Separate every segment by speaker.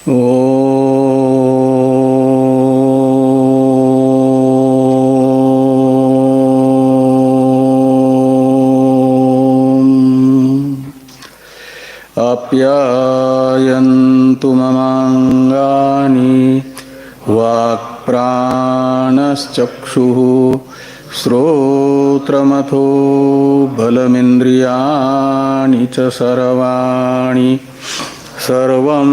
Speaker 1: आप्यायन्तु ममाङ्गानि वाक्प्राणश्चक्षुः श्रोत्रमथो बलमिन्द्रियाणि च सर्वाणि सर्वं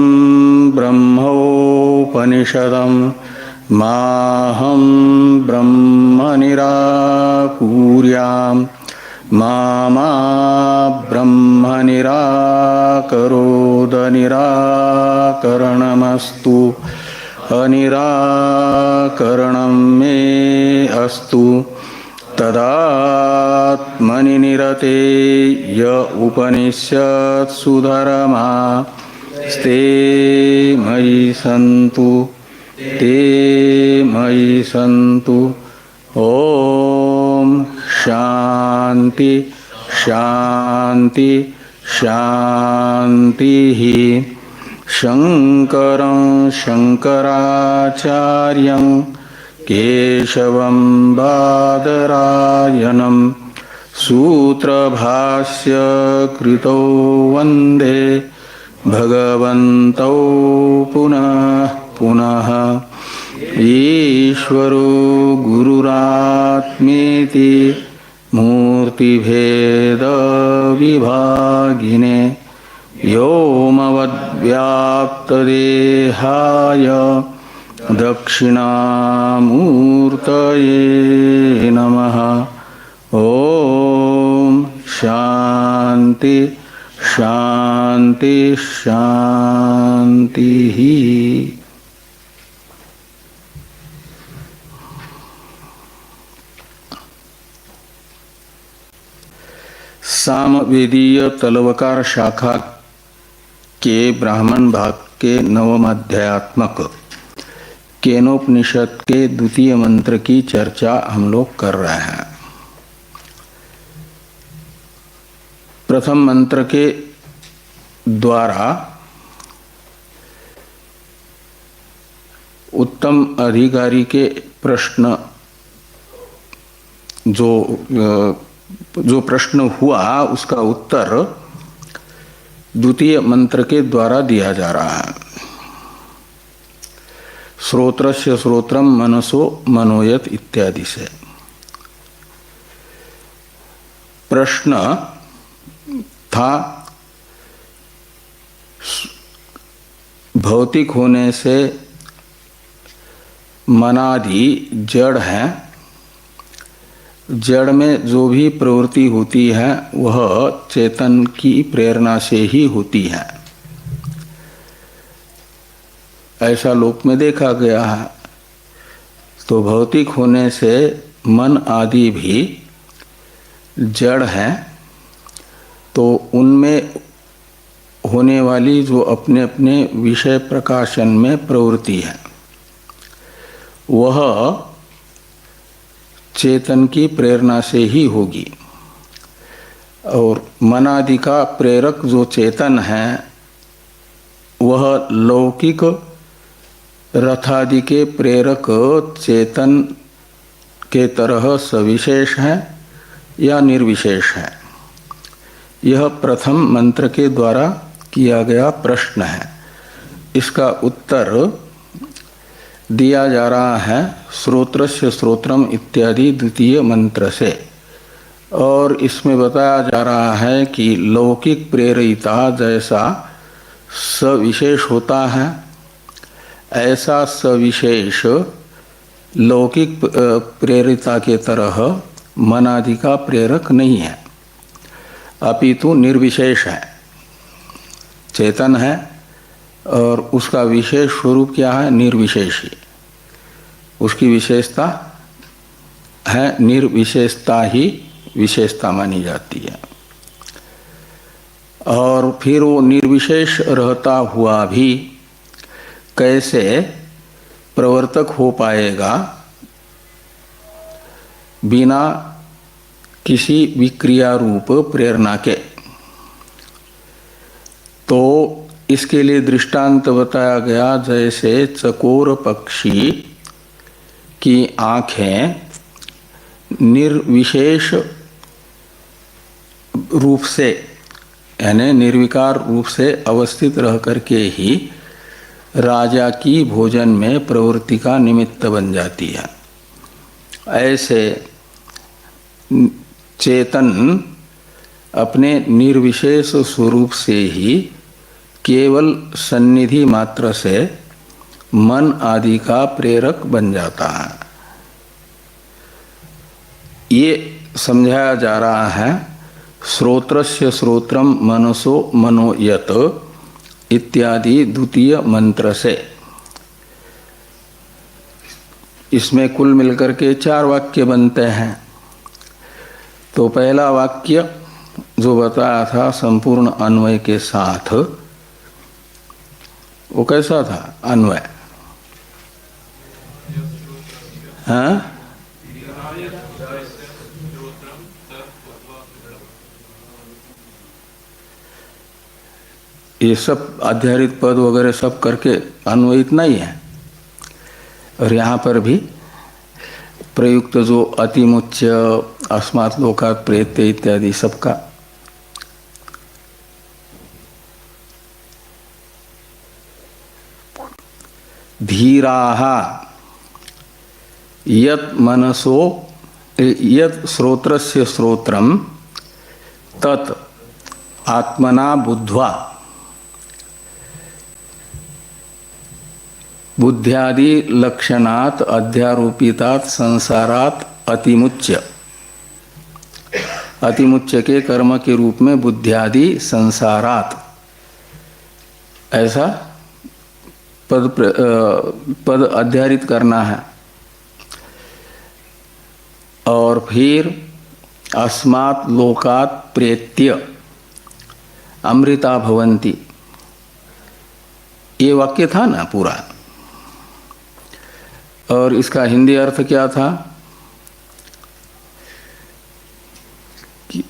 Speaker 1: ब्रह्मोपनिषदं माहं ब्रह्म निराकुर्याम् मा ब्रह्म निराकरोद निराकरणमस्तु अनिराकरणं मे अस्तु तदात्मनि निरते य उपनिषत्सु धर्मा ते मयि सन्तु ओम शांति शांति शांति ही शंकरं शंकराचार्यं केशवं बादरायणं सूत्रभाष्य कृतौ वंदे भगवन्तौ पुनः पुनः ईश्वरो गुरुरात्मेति मूर्तिभेद विभागिने व्योमवद्व्याप्तदेहाय दक्षिणामूर्तये नमः। ओम शांति शांति शांति ही। सामवेदीय तलवकार शाखा के ब्राह्मण भाग के नवमाध्यात्मक केनोपनिषद के द्वितीय मंत्र की चर्चा हम लोग कर रहे हैं। प्रथम मंत्र के द्वारा उत्तम अधिकारी के प्रश्न जो प्रश्न हुआ उसका उत्तर द्वितीय मंत्र के द्वारा दिया जा रहा है। श्रोत्रस्य श्रोत्रम मनसो मनोयत इत्यादि से। प्रश्न था भौतिक होने से मनादि जड़ है, जड़ में जो भी प्रवृत्ति होती है वह चेतन की प्रेरणा से ही होती है, ऐसा लोक में देखा गया है। तो भौतिक होने से मन आदि भी जड़ हैं, तो उनमें होने वाली जो अपने अपने विषय प्रकाशन में प्रवृत्ति है वह चेतन की प्रेरणा से ही होगी। और मनादि का प्रेरक जो चेतन है वह लौकिक रथादि के प्रेरक चेतन के तरह सविशेष है या निर्विशेष है। यह प्रथम मंत्र के द्वारा किया गया प्रश्न है। इसका उत्तर दिया जा रहा है श्रोत्रस्य श्रोत्रम इत्यादि द्वितीय मंत्र से। और इसमें बताया जा रहा है कि लौकिक प्रेरिता जैसा सविशेष होता है, ऐसा सविशेष लौकिक प्रेरिता के तरह मनादि का प्रेरक नहीं है, अपितु निर्विशेष है। चेतन है और उसका विशेष स्वरूप क्या है? निर्विशेषी। उसकी विशेषता है, निर्विशेषता ही विशेषता मानी जाती है। और फिर वो निर्विशेष रहता हुआ भी कैसे प्रवर्तक हो पाएगा बिना किसी विक्रिया रूप प्रेरणा के? तो इसके लिए दृष्टांत बताया गया, जैसे चकोर पक्षी की आँखें निर्विशेष रूप से यानी निर्विकार रूप से अवस्थित रह करके ही राजा की भोजन में प्रवृत्ति का निमित्त बन जाती है, ऐसे चेतन अपने निर्विशेष स्वरूप से ही केवल सन्निधि मात्र से मन आदि का प्रेरक बन जाता है। ये समझाया जा रहा है श्रोत्रस्य श्रोत्रम मनसो मनो यत इत्यादि द्वितीय मंत्र से। इसमें कुल मिलकर के 4 वाक्य बनते हैं। तो पहला वाक्य जो बताया था संपूर्ण अन्वय के साथ, वो कैसा था अन्वय? हाँ, ये सब आध्यात्मिक पद वगैरह सब करके अन्वय इतना ही है। और यहाँ पर भी प्रयुक्त जो अतिमुच्य, अस्मात् लोकात् प्रेत्य इत्यादि सबका धीराः यत् मनसो यत् श्रोत्रस्य श्रोत्रम तत् आत्मना बुद्ध्वा बुद्ध्यादि लक्षणात् अध्यारोपितात् संसारात् अतिमुच्य। अतिमुच्य के कर्म के रूप में बुद्ध्यादि संसारात्, ऐसा पद अध्यारित करना है। और फिर अस्मात् लोकात् प्रेत्य अमृता भवन्ति, ये वाक्य था ना पूरा। और इसका हिंदी अर्थ क्या था?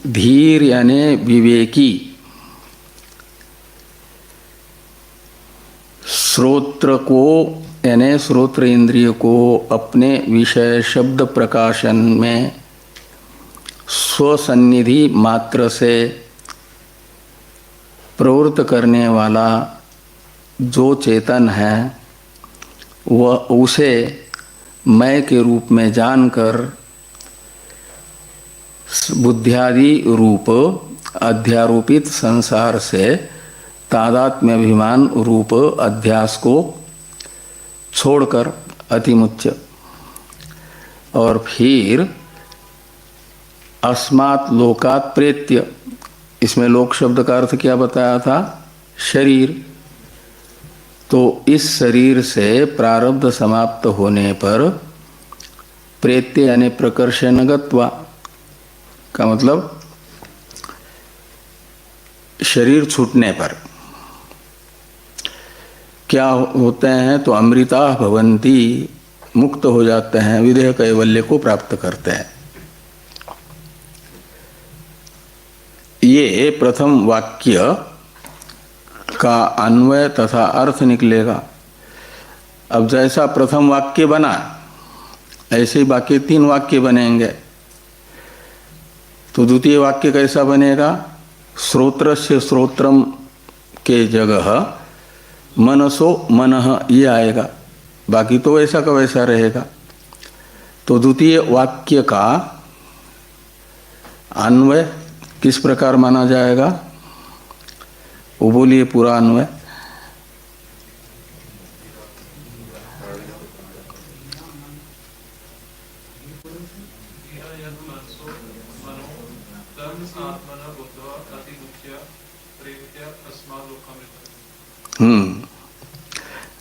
Speaker 1: धीर यानी विवेकी, श्रोत्र को यानी श्रोत्र इंद्रिय को अपने विषय शब्द प्रकाशन में स्वसन्निधि मात्र से प्रवृत्त करने वाला जो चेतन है, वह उसे मैं के रूप में जानकर बुद्ध्यादि रूप अध्यारोपित संसार से तादात्म्य अभिमान रूप अध्यास को छोड़कर अतिमुच्य। और फिर अस्मात् लोकात् प्रेत्य, इसमें लोक शब्द का अर्थ क्या बताया था? शरीर। तो इस शरीर से प्रारब्ध समाप्त होने पर प्रेत्य यानी प्रकर्षण गत्वा का मतलब शरीर छूटने पर क्या होते हैं? तो अमृता भवन्ति, मुक्त हो जाते हैं, विदेह कैवल्य को प्राप्त करते हैं। ये प्रथम वाक्य का अन्वय तथा अर्थ निकलेगा। अब जैसा प्रथम वाक्य बना, ऐसे ही बाकी 3 वाक्य बनेंगे। तो द्वितीय वाक्य कैसा बनेगा? श्रोत्रस्य श्रोत्रम के जगह मनसो मनः ये आएगा, बाकी तो वैसा का वैसा रहेगा। तो द्वितीय वाक्य का अन्वय किस प्रकार माना जाएगा? वो बोलिए पूरा अन्वय।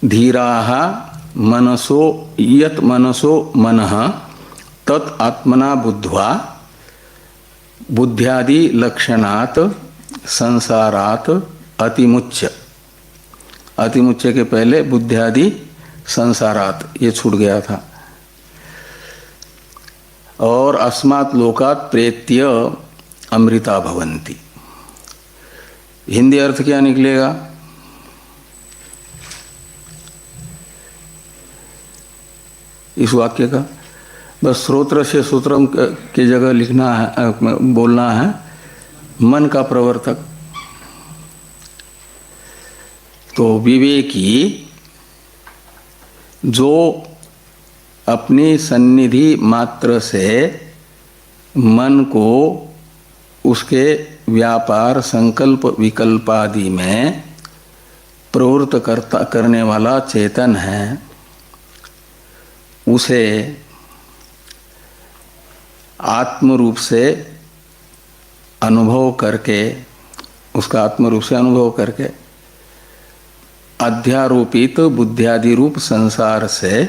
Speaker 1: धीराः मनसो यत् मनसो मनः तत् आत्मना बुद्ध्वा बुद्ध्यादि लक्षणात् संसारात् अतिमुच्य। अतिमुच्य के पहले बुद्ध्यादि संसारात् ये छूट गया था। और अस्मात् लोकात् प्रेत्य अमृता भवन्ति, हिंदी अर्थ क्या निकलेगा? इस वाक्य का। बस श्रोत्र से सूत्रम की जगह लिखना है, बोलना है मन का प्रवर्तक। तो विवेकी जो अपनी सन्निधि मात्र से मन को उसके व्यापार संकल्प विकल्प आदि में प्रवृत्त करने वाला चेतन है, उसे आत्म रूप से अनुभव करके, उसका आत्म रूप से अनुभव करके अध्यारोपित बुद्धियादि रूप संसार से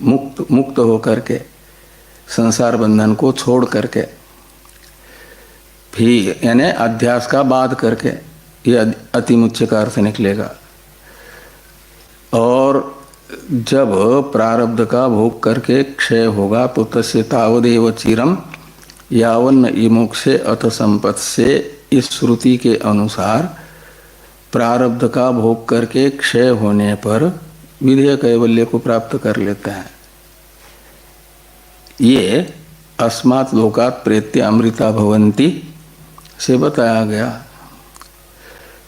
Speaker 1: मुक्त होकर के, संसार बंधन को छोड़ करके, फिर यानी अध्यास का बाध करके, ये अतिमुच्य का अर्थ निकलेगा। और जब प्रारब्ध का भोग करके क्षय होगा तो तस्य तावदेव चिरम यावन्न इमोक्षे अथ संपत् से, इस श्रुति के अनुसार प्रारब्ध का भोग करके क्षय होने पर विधेय कैवल्य को प्राप्त कर लेते हैं। ये अस्मात् लोकात् प्रेत्य अमृता भवन्ति से बताया गया।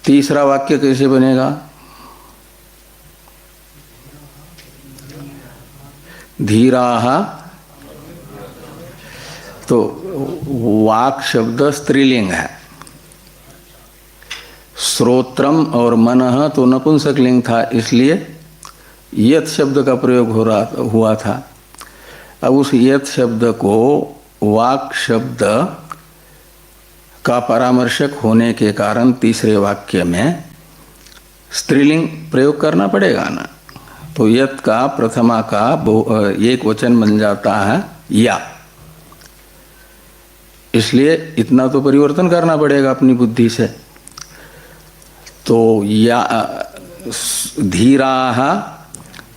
Speaker 1: तीसरा वाक्य कैसे बनेगा? धीराः, तो वाक शब्द स्त्रीलिंग है, श्रोत्रम और मनः तो नपुंसक लिंग था, इसलिए यत शब्द का प्रयोग हुआ था। अब उस यत शब्द को वाक शब्द का परामर्शक होने के कारण तीसरे वाक्य में स्त्रीलिंग प्रयोग करना पड़ेगा ना। तो यत का प्रथमा का एक वचन बन जाता है या, इसलिए इतना तो परिवर्तन करना पड़ेगा अपनी बुद्धि से। तो या धीराः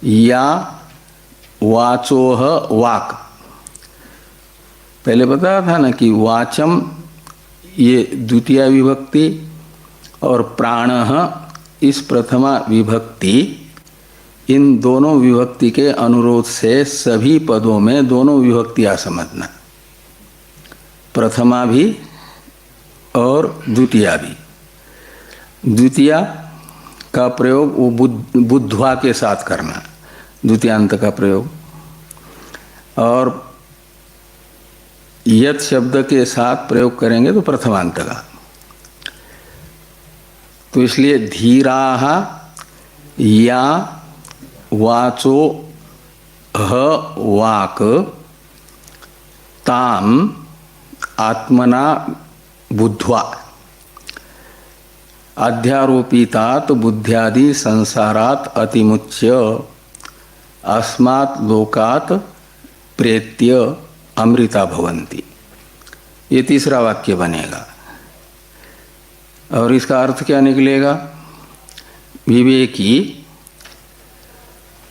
Speaker 1: या वाचोह वाक, पहले बताया था ना कि वाचम ये द्वितीय विभक्ति और प्राणः इस प्रथमा विभक्ति, इन दोनों विभक्ति के अनुरोध से सभी पदों में दोनों विभक्तियां समझना, प्रथमा भी और द्वितीया भी। द्वितीया का प्रयोग वो बुद्ध्वा के साथ करना, द्वितीयांत का प्रयोग, और यत शब्द के साथ प्रयोग करेंगे तो प्रथमांत का। तो इसलिए धीराः या वाचो ह वाक ताम आत्मना बुद्ध्वा अध्यारोपितात बुद्ध्यादि संसारात अतिमुच्य अस्मात् लोकात् प्रेत्य अमृता भवन्ति, ये तीसरा वाक्य बनेगा। और इसका अर्थ क्या निकलेगा? विवेकी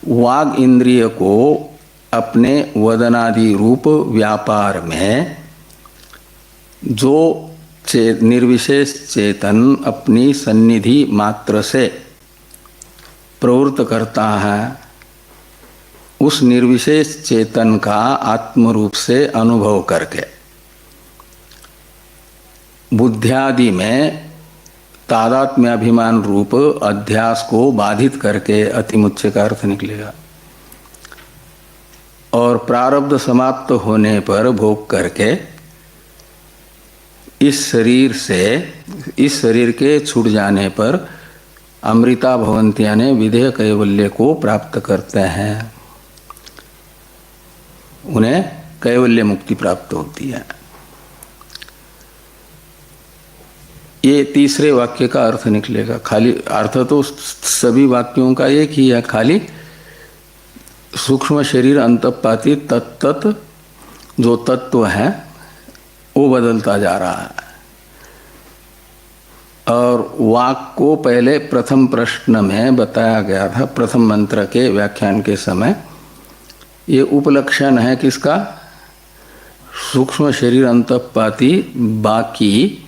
Speaker 1: वाग इंद्रिय को अपने वदनादि रूप व्यापार में जो निर्विशेष चेतन अपनी सन्निधि मात्र से प्रवृत्त करता है, उस निर्विशेष चेतन का आत्म रूप से अनुभव करके बुद्ध्यादि में तादात्म्य अभिमान रूप अध्यास को बाधित करके अतिमुच्य का अर्थ निकलेगा। और प्रारब्ध समाप्त होने पर भोग करके इस शरीर के छूट जाने पर अमृता भवन्ति यानी विधेय कैवल्य को प्राप्त करते हैं, उन्हें कैवल्य मुक्ति प्राप्त होती है। ये तीसरे वाक्य का अर्थ निकलेगा। खाली अर्थ तो सभी वाक्यों का एक ही है, खाली सूक्ष्म शरीर अंतःपाती तत्त जो तत्व है वो बदलता जा रहा है। और वाक को पहले प्रथम प्रश्न में बताया गया था, प्रथम मंत्र के व्याख्यान के समय। ये उपलक्षण है किसका? सूक्ष्म शरीर अंतःपाती बाकी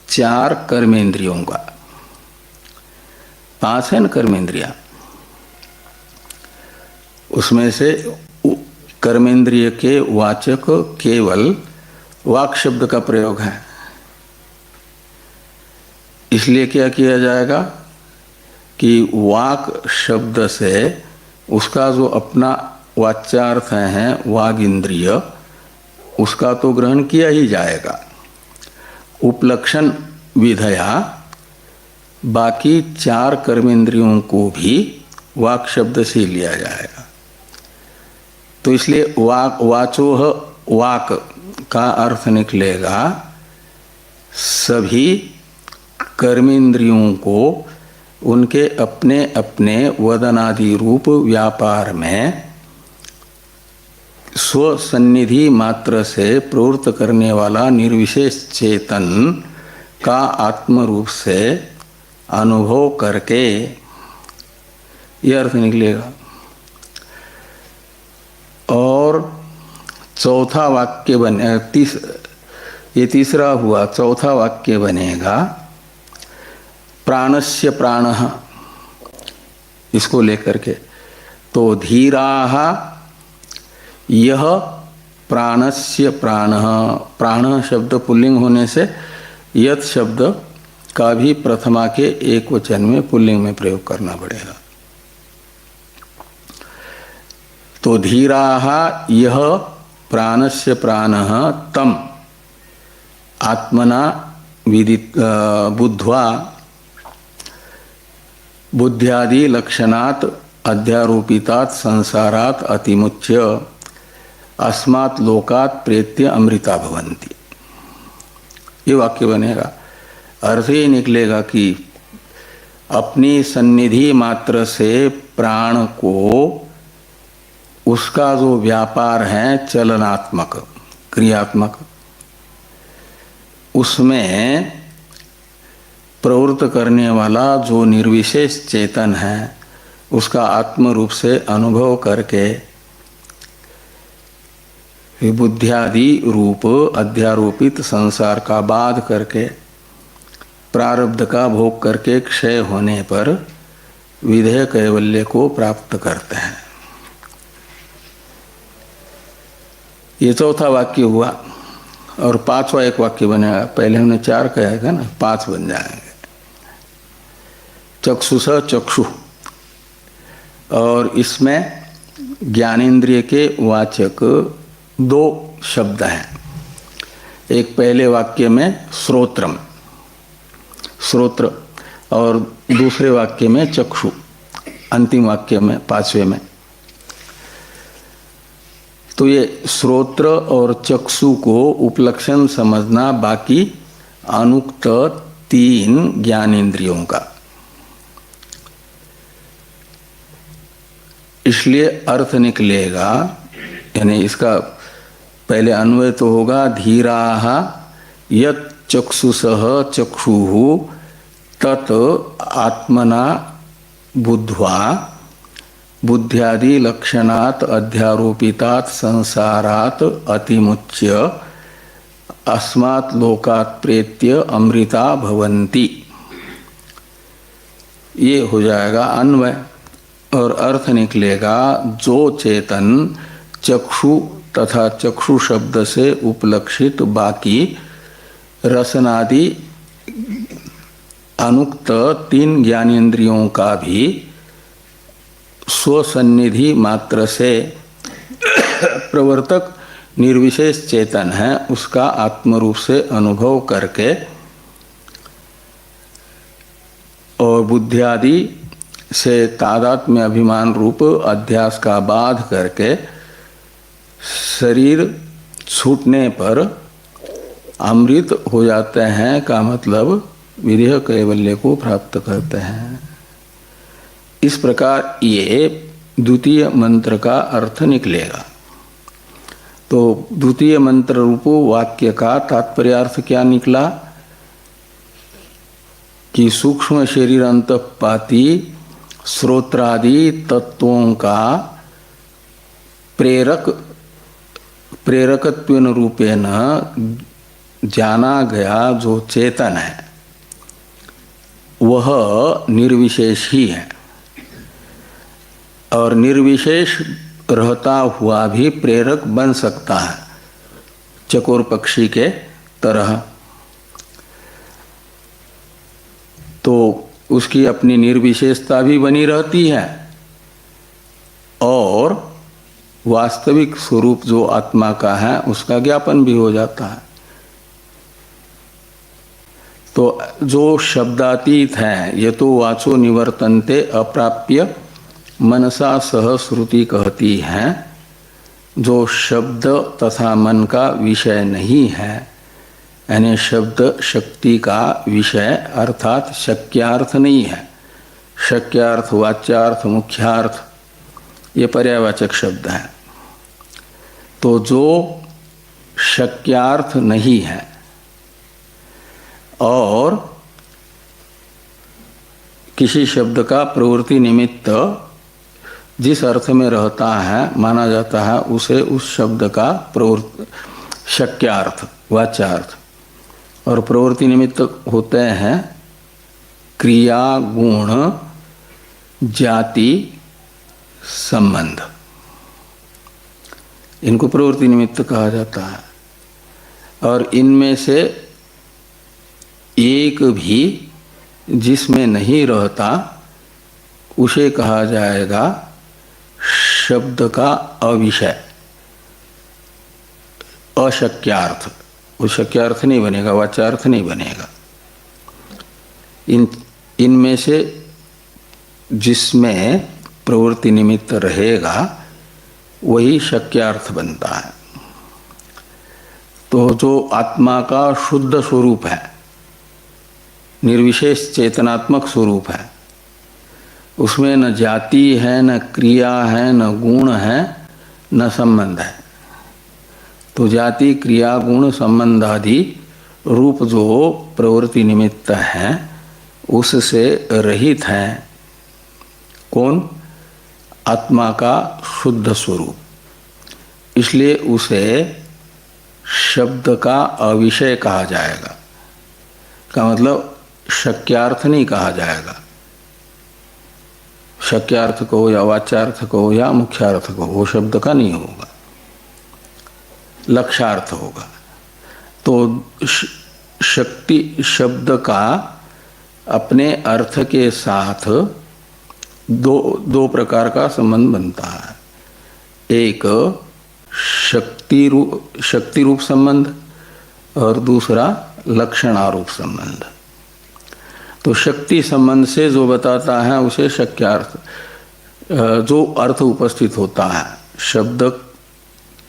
Speaker 1: 4 कर्मेंद्रियों का। 5 है न कर्मेंद्रिया, उसमें से कर्मेंद्रिय के वाचक केवल वाक शब्द का प्रयोग है। इसलिए क्या किया जाएगा कि वाक शब्द से उसका जो अपना वाच्यार्थ है वाग इंद्रिय, उसका तो ग्रहण किया ही जाएगा। उपलक्षण विधया बाकी 4 कर्मेंद्रियों को भी वाक शब्द से लिया जाएगा। तो इसलिए वाक वाचोह वाक का अर्थ निकलेगा सभी कर्मेंद्रियों को उनके अपने अपने वदनादि रूप व्यापार में स्वसन्निधि मात्र से प्रवृत्त करने वाला निर्विशेष चेतन का आत्म रूप से अनुभव करके, यह अर्थ निकलेगा। और चौथा वाक्य बने ये तीसरा हुआ, चौथा वाक्य बनेगा प्राणस्य प्राणः, इसको लेकर के। तो धीराः यह प्राणस्य प्राणः, प्राण शब्द पुल्लिंग होने से यत शब्द का भी प्रथमा के एक वचन में पुल्लिंग में प्रयोग करना पड़ेगा। तो धीराः यह प्राणस्य प्राणः तम आत्मना विदित बुद्ध्वा बुद्ध्यादि लक्षणात् अध्यारोपितात् संसारात् अतिमुच्य अस्मात् लोकात् प्रेत्य अमृता भवन्ति। ये वाक्य बनेगा। अर्थ ये निकलेगा कि अपनी सन्निधि मात्र से प्राण को उसका जो व्यापार है चलनात्मक क्रियात्मक, उसमें प्रवृत्त करने वाला जो निर्विशेष चेतन है उसका आत्म रूप से अनुभव करके बुद्ध्यादि रूप अध्यारोपित संसार का बाध करके प्रारब्ध का भोग करके क्षय होने पर विधेय कैवल्य को प्राप्त करते हैं। ये चौथा वाक्य हुआ। और 5वां एक वाक्य बनेगा। पहले हमने 4 कहा था ना, 5 बन जाएंगे। चक्षुष चक्षु, और इसमें ज्ञानेन्द्रिय के वाचक 2 शब्द हैं। एक पहले वाक्य में श्रोत्रम, श्रोत्र, और दूसरे वाक्य में चक्षु, अंतिम वाक्य में 5वें में। तो ये श्रोत्र और चक्षु को उपलक्षण समझना बाकी अनुक्त 3 ज्ञानेन्द्रियों का। इसलिए अर्थ निकलेगा, यानी इसका पहले अन्वय तो होगा धीराः यत् चक्षुषः चक्षुः तत् आत्मना बुद्ध्वा बुद्ध्यादि लक्षणात् अध्यारोपितात् संसारात् अतिमुच्य अस्मात् लोकात् प्रेत्य अमृता भवन्ति। ये हो जाएगा अन्वय। और अर्थ निकलेगा जो चेतन चक्षु तथा चक्षु शब्द से उपलक्षित बाकी रसनादि अनुक्त 3 ज्ञानेन्द्रियों का भी स्वसन्निधि मात्र से प्रवर्तक निर्विशेष चेतन है, उसका आत्मरूप से अनुभव करके और बुद्धियादि से तादात्म्य अभिमान रूप अध्यास का बाध करके शरीर छूटने पर अमृत हो जाते हैं का मतलब विदेह कैवल्य को प्राप्त करते हैं। इस प्रकार ये द्वितीय मंत्र का अर्थ निकलेगा। तो द्वितीय मंत्र रूप वाक्य का तात्पर्यार्थ क्या निकला कि सूक्ष्म शरीर अंतःपाती श्रोत्रादि तत्वों का प्रेरकत्वेन रूपेण जाना गया जो चेतन है वह निर्विशेष ही है। और निर्विशेष रहता हुआ भी प्रेरक बन सकता है, चकोर पक्षी के तरह। तो उसकी अपनी निर्विशेषता भी बनी रहती है और वास्तविक स्वरूप जो आत्मा का है उसका ज्ञापन भी हो जाता है। तो जो शब्दातीत है, ये तो वाचो निवर्तन्ते अप्राप्य मनसा सह श्रुति कहती है, जो शब्द तथा मन का विषय नहीं है, यानी शब्द शक्ति का विषय अर्थात शक्यार्थ नहीं है। शक्यार्थ, वाच्यार्थ, मुख्यार्थ ये पर्यायवाचक शब्द है। तो जो शक्यार्थ नहीं है और किसी शब्द का प्रवृत्ति निमित्त जिस अर्थ में रहता है माना जाता है, उसे उस शब्द का शक्यार्थ, वाच्यार्थ। और प्रवृत्ति निमित्त होते हैं क्रिया, गुण, जाति, संबंध, इनको प्रवृत्ति निमित्त कहा जाता है। और इनमें से एक भी जिसमें नहीं रहता उसे कहा जाएगा शब्द का अविषय, अशक्यार्थ। वो शक्यार्थ नहीं बनेगा, वाच्यार्थ नहीं बनेगा। इनमें से जिसमें प्रवृत्ति निमित्त रहेगा वही शक्यार्थ बनता है। तो जो आत्मा का शुद्ध स्वरूप है, निर्विशेष चेतनात्मक स्वरूप है, उसमें न जाति है, न क्रिया है, न गुण है, न संबंध है। तो जाति, क्रिया, गुण, संबंध आदि रूप जो प्रवृत्ति निमित्त है उससे रहित है। कौन? आत्मा का शुद्ध स्वरूप। इसलिए उसे शब्द का अविषय कहा जाएगा। का मतलब शक्यार्थ नहीं कहा जाएगा। शक्यार्थ को या वाच्यार्थ को या मुख्यार्थ को, वो शब्द का नहीं होगा, लक्ष्यार्थ होगा। तो शक्ति शब्द का अपने अर्थ के साथ दो प्रकार का संबंध बनता है। एक शक्ति रूप संबंध और दूसरा लक्षणारूप संबंध। तो शक्ति संबंध से जो बताता है उसे शक्यार्थ, जो अर्थ उपस्थित होता है, शब्द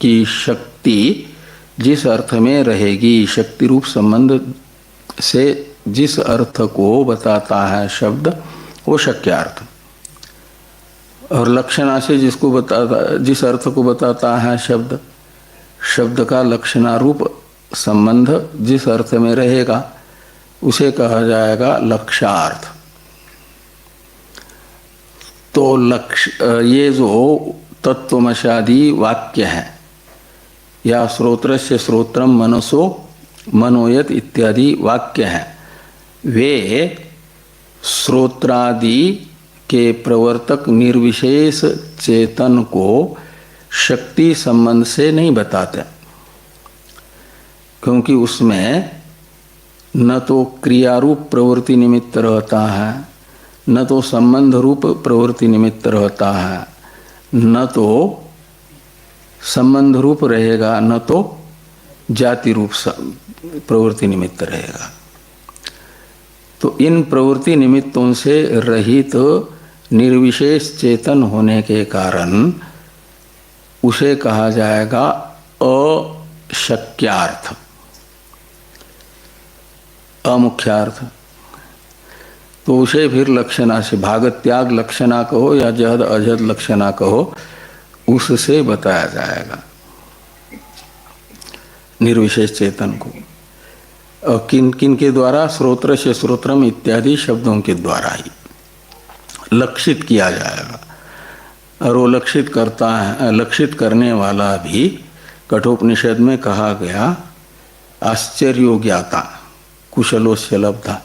Speaker 1: की शक्ति जिस अर्थ में रहेगी, शक्ति रूप संबंध से जिस अर्थ को बताता है शब्द, वो शक्यार्थ। और लक्षणा से जिसको बताता, जिस अर्थ को बताता है शब्द, शब्द का लक्षणारूप संबंध जिस अर्थ में रहेगा उसे कहा जाएगा लक्ष्यार्थ। तो ये जो तत्वमशादी वाक्य है या श्रोत्रस्य श्रोत्रम मनसो मनोयत इत्यादि वाक्य हैं, वे श्रोत्रादि के प्रवर्तक निर्विशेष चेतन को शक्ति संबंध से नहीं बताते, क्योंकि उसमें न तो क्रिया रूप प्रवृत्ति निमित्त रहता है, न तो संबंध रूप प्रवृत्ति निमित्त रहता है, न तो संबंध रूप रहेगा, न तो जाति रूप प्रवृत्ति निमित्त रहेगा। तो इन प्रवृत्ति निमित्तों से रहित निर्विशेष चेतन होने के कारण उसे कहा जाएगा अशक्यार्थ, अमुख्यार्थ। तो उसे फिर लक्षणा से, भागत त्याग लक्षणा कहो या जहद अजहद लक्षणा कहो, उससे बताया जाएगा निर्विशेष चेतन को। और किन किन के द्वारा? श्रोत्र से श्रोत्रम इत्यादि शब्दों के द्वारा ही लक्षित किया जाएगा। और वो लक्षित करता है, लक्षित करने वाला भी कठोपनिषद में कहा गया आश्चर्यो ज्ञाता कुशलोस्य लब्धा।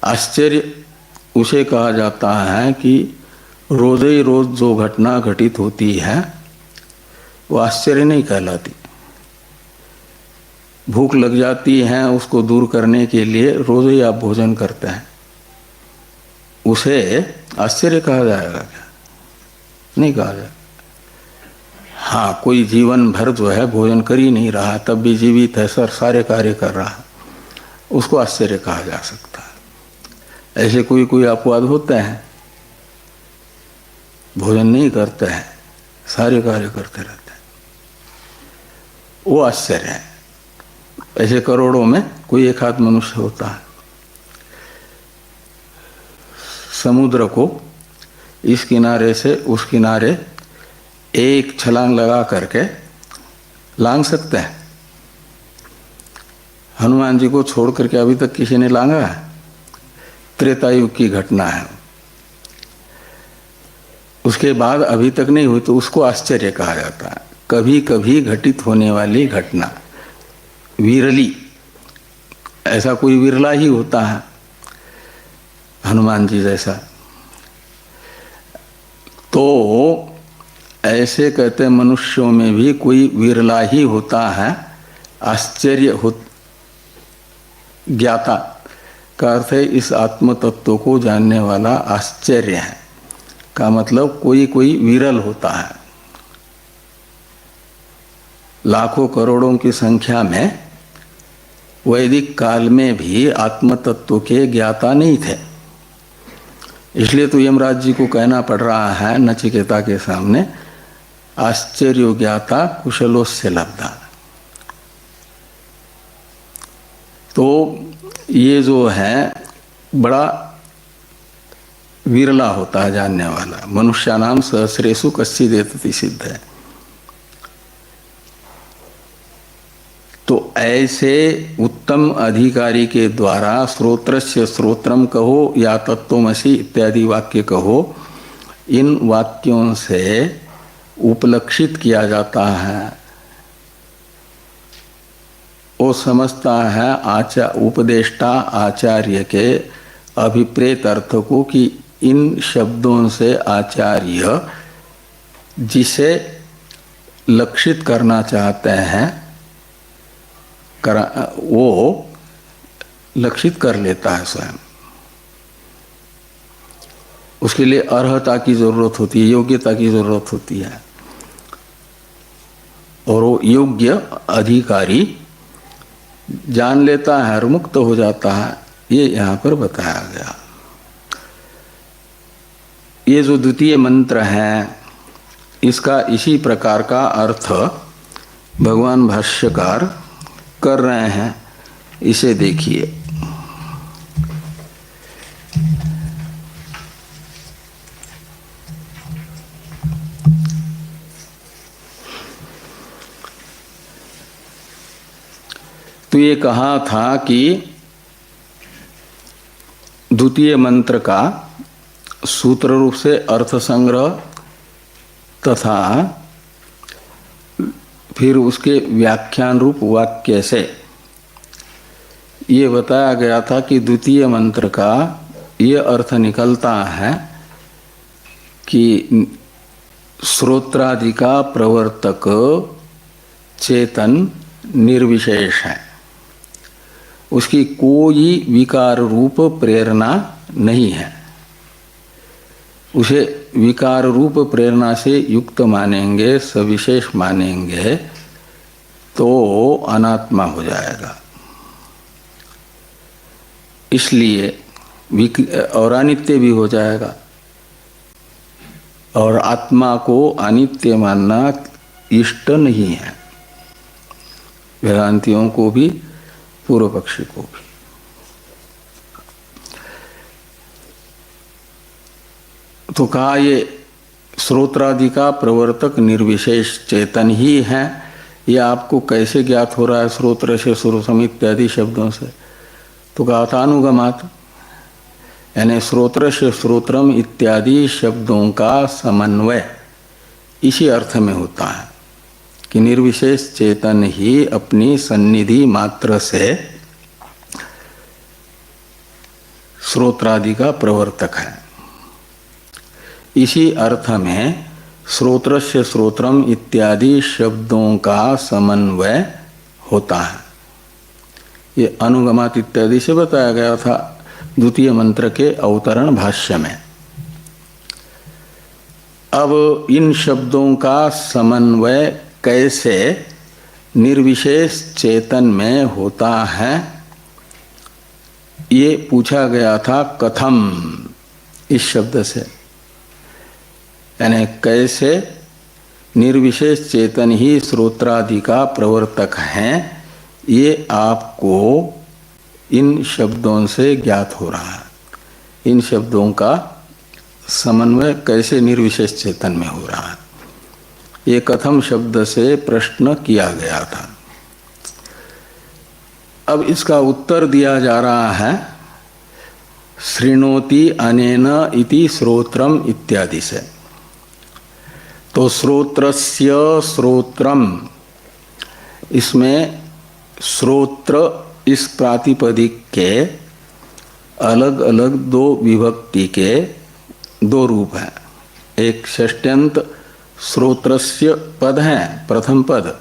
Speaker 1: आश्चर्य उसे कहा जाता है कि रोज ही रोज जो घटना घटित होती है वो आश्चर्य नहीं कहलाती। भूख लग जाती है, उसको दूर करने के लिए रोज ही आप भोजन करते हैं, उसे आश्चर्य कहा जाएगा क्या? नहीं कहा जाएगा। हाँ, कोई जीवन भर जो है भोजन कर ही नहीं रहा तब भी जीवित है, सर सारे कार्य कर रहा, उसको आश्चर्य कहा जा सकता है। ऐसे कोई कोई अपवाद होते हैं, भोजन नहीं करते हैं, सारे कार्य करते रहते हैं, वो आश्चर्य है। ऐसे करोड़ों में कोई एक आध मनुष्य होता है। समुद्र को इस किनारे से उस किनारे एक छलांग लगा करके लांग सकते हैं। हनुमान जी को छोड़ करके अभी तक किसी ने लांगा है? त्रेता युग की घटना है, उसके बाद अभी तक नहीं हुई, तो उसको आश्चर्य कहा जाता है। कभी कभी घटित होने वाली घटना, विरली, ऐसा कोई विरला ही होता है हनुमान जी जैसा। तो ऐसे कहते मनुष्यों में भी कोई विरला ही होता है। आश्चर्य हो ज्ञाता का अर्थ है इस आत्म तत्व को जानने वाला आश्चर्य है, का मतलब कोई कोई विरल होता है। लाखों करोड़ों की संख्या में वैदिक काल में भी आत्म तत्व के ज्ञाता नहीं थे, इसलिए तो यमराज जी को कहना पड़ रहा है नचिकेता के सामने, आश्चर्य ज्ञाता कुशलोस्य लब्धा। तो ये जो है बड़ा विरला होता है जानने वाला। मनुष्यानाम सहस्रेषु कश्चिदेतति सिद्ध है। तो ऐसे उत्तम अधिकारी के द्वारा श्रोत्रस्य श्रोत्रम कहो या तत्त्वमसि इत्यादि वाक्य कहो, इन वाक्यों से उपलक्षित किया जाता है। वो समझता है उपदेष्टा आचार्य के अभिप्रेत अर्थ को कि इन शब्दों से आचार्य जिसे लक्षित करना चाहते हैं वो लक्षित कर लेता है स्वयं। उसके लिए अर्हता की जरूरत होती है, योग्यता की जरूरत होती है, और वो योग्य अधिकारी जान लेता है और मुक्त हो जाता है। ये यहाँ पर बताया गया। ये जो द्वितीय मंत्र है इसका इसी प्रकार का अर्थ भगवान भाष्यकार कर रहे हैं। इसे देखिए, तो ये कहा था कि द्वितीय मंत्र का सूत्र रूप से अर्थ संग्रह तथा फिर उसके व्याख्यान रूप वाक्य से ये बताया गया था कि द्वितीय मंत्र का ये अर्थ निकलता है कि श्रोत्रादि का प्रवर्तक चेतन निर्विशेष है, उसकी कोई विकार रूप प्रेरणा नहीं है। उसे विकार रूप प्रेरणा से युक्त मानेंगे, सविशेष मानेंगे तो अनात्मा हो जाएगा। इसलिए और अनित्य भी हो जाएगा, और आत्मा को अनित्य मानना इष्ट नहीं है वेदांतियों को भी, पूर्व पक्षी को भी। तो कहा ये श्रोत्रादि का प्रवर्तक निर्विशेष चेतन ही है। ये आपको कैसे ज्ञात हो रहा है? श्रोत्र से श्रोत्रम इत्यादि शब्दों से। तो कहा था अनुगमात, यानी श्रोत्र से श्रोत्रम इत्यादि शब्दों का समन्वय इसी अर्थ में होता है कि निर्विशेष चेतन ही अपनी सन्निधि मात्र से श्रोत्रादि का प्रवर्तक है। इसी अर्थ में श्रोत्रस्य श्रोत्रम इत्यादि शब्दों का समन्वय होता है। ये अनुगमात इत्यादि से बताया गया था द्वितीय मंत्र के अवतरण भाष्य में। अब इन शब्दों का समन्वय कैसे निर्विशेष चेतन में होता है, ये पूछा गया था कथम इस शब्द से, यानी कैसे निर्विशेष चेतन ही श्रोत्रादि का प्रवर्तक हैं, ये आपको इन शब्दों से ज्ञात हो रहा है। इन शब्दों का समन्वय कैसे निर्विशेष चेतन में हो रहा है, ये कथम शब्द से प्रश्न किया गया था। अब इसका उत्तर दिया जा रहा है शृणोति अनेन इति श्रोत्रम इत्यादि से। तो श्रोत्रस्य श्रोत्रम, इसमें श्रोत्र इस प्रातिपदिक के अलग अलग दो विभक्ति के दो रूप हैं। एक षष्ट्यंत श्रोत्रस्य पद है प्रथम पद,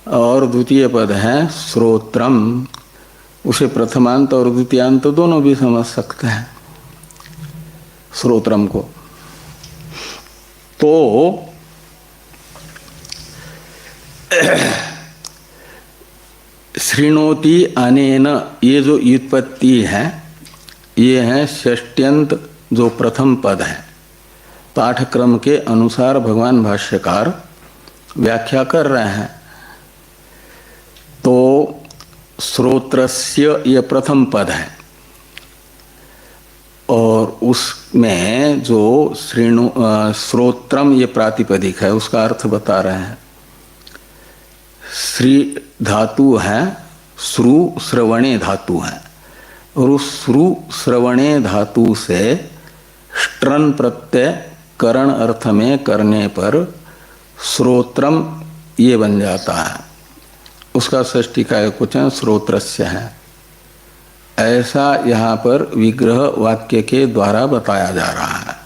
Speaker 1: और द्वितीय पद है श्रोत्रम। उसे प्रथमांत और द्वितीयांत दोनों भी समझ सकते हैं श्रोत्रम को। तो शृणोति अनेन, ये जो व्युत्पत्ति है ये है षष्ट्यंत जो प्रथम पद है। पाठक्रम के अनुसार भगवान भाष्यकार व्याख्या कर रहे हैं। तो श्रोत्रस्य ये प्रथम पद है, और उसमें जो श्रोत्रम ये प्रातिपदिक है उसका अर्थ बता रहे हैं। श्री धातु है, श्रु श्रवणे धातु है, और उस श्रु श्रवणे धातु से स्ट्रन प्रत्यय करण अर्थ में करने पर श्रोत्रम ये बन जाता है। उसका षष्ठी का एकवचन श्रोत्रस्य है। ऐसा यहाँ पर विग्रह वाक्य के द्वारा बताया जा रहा है।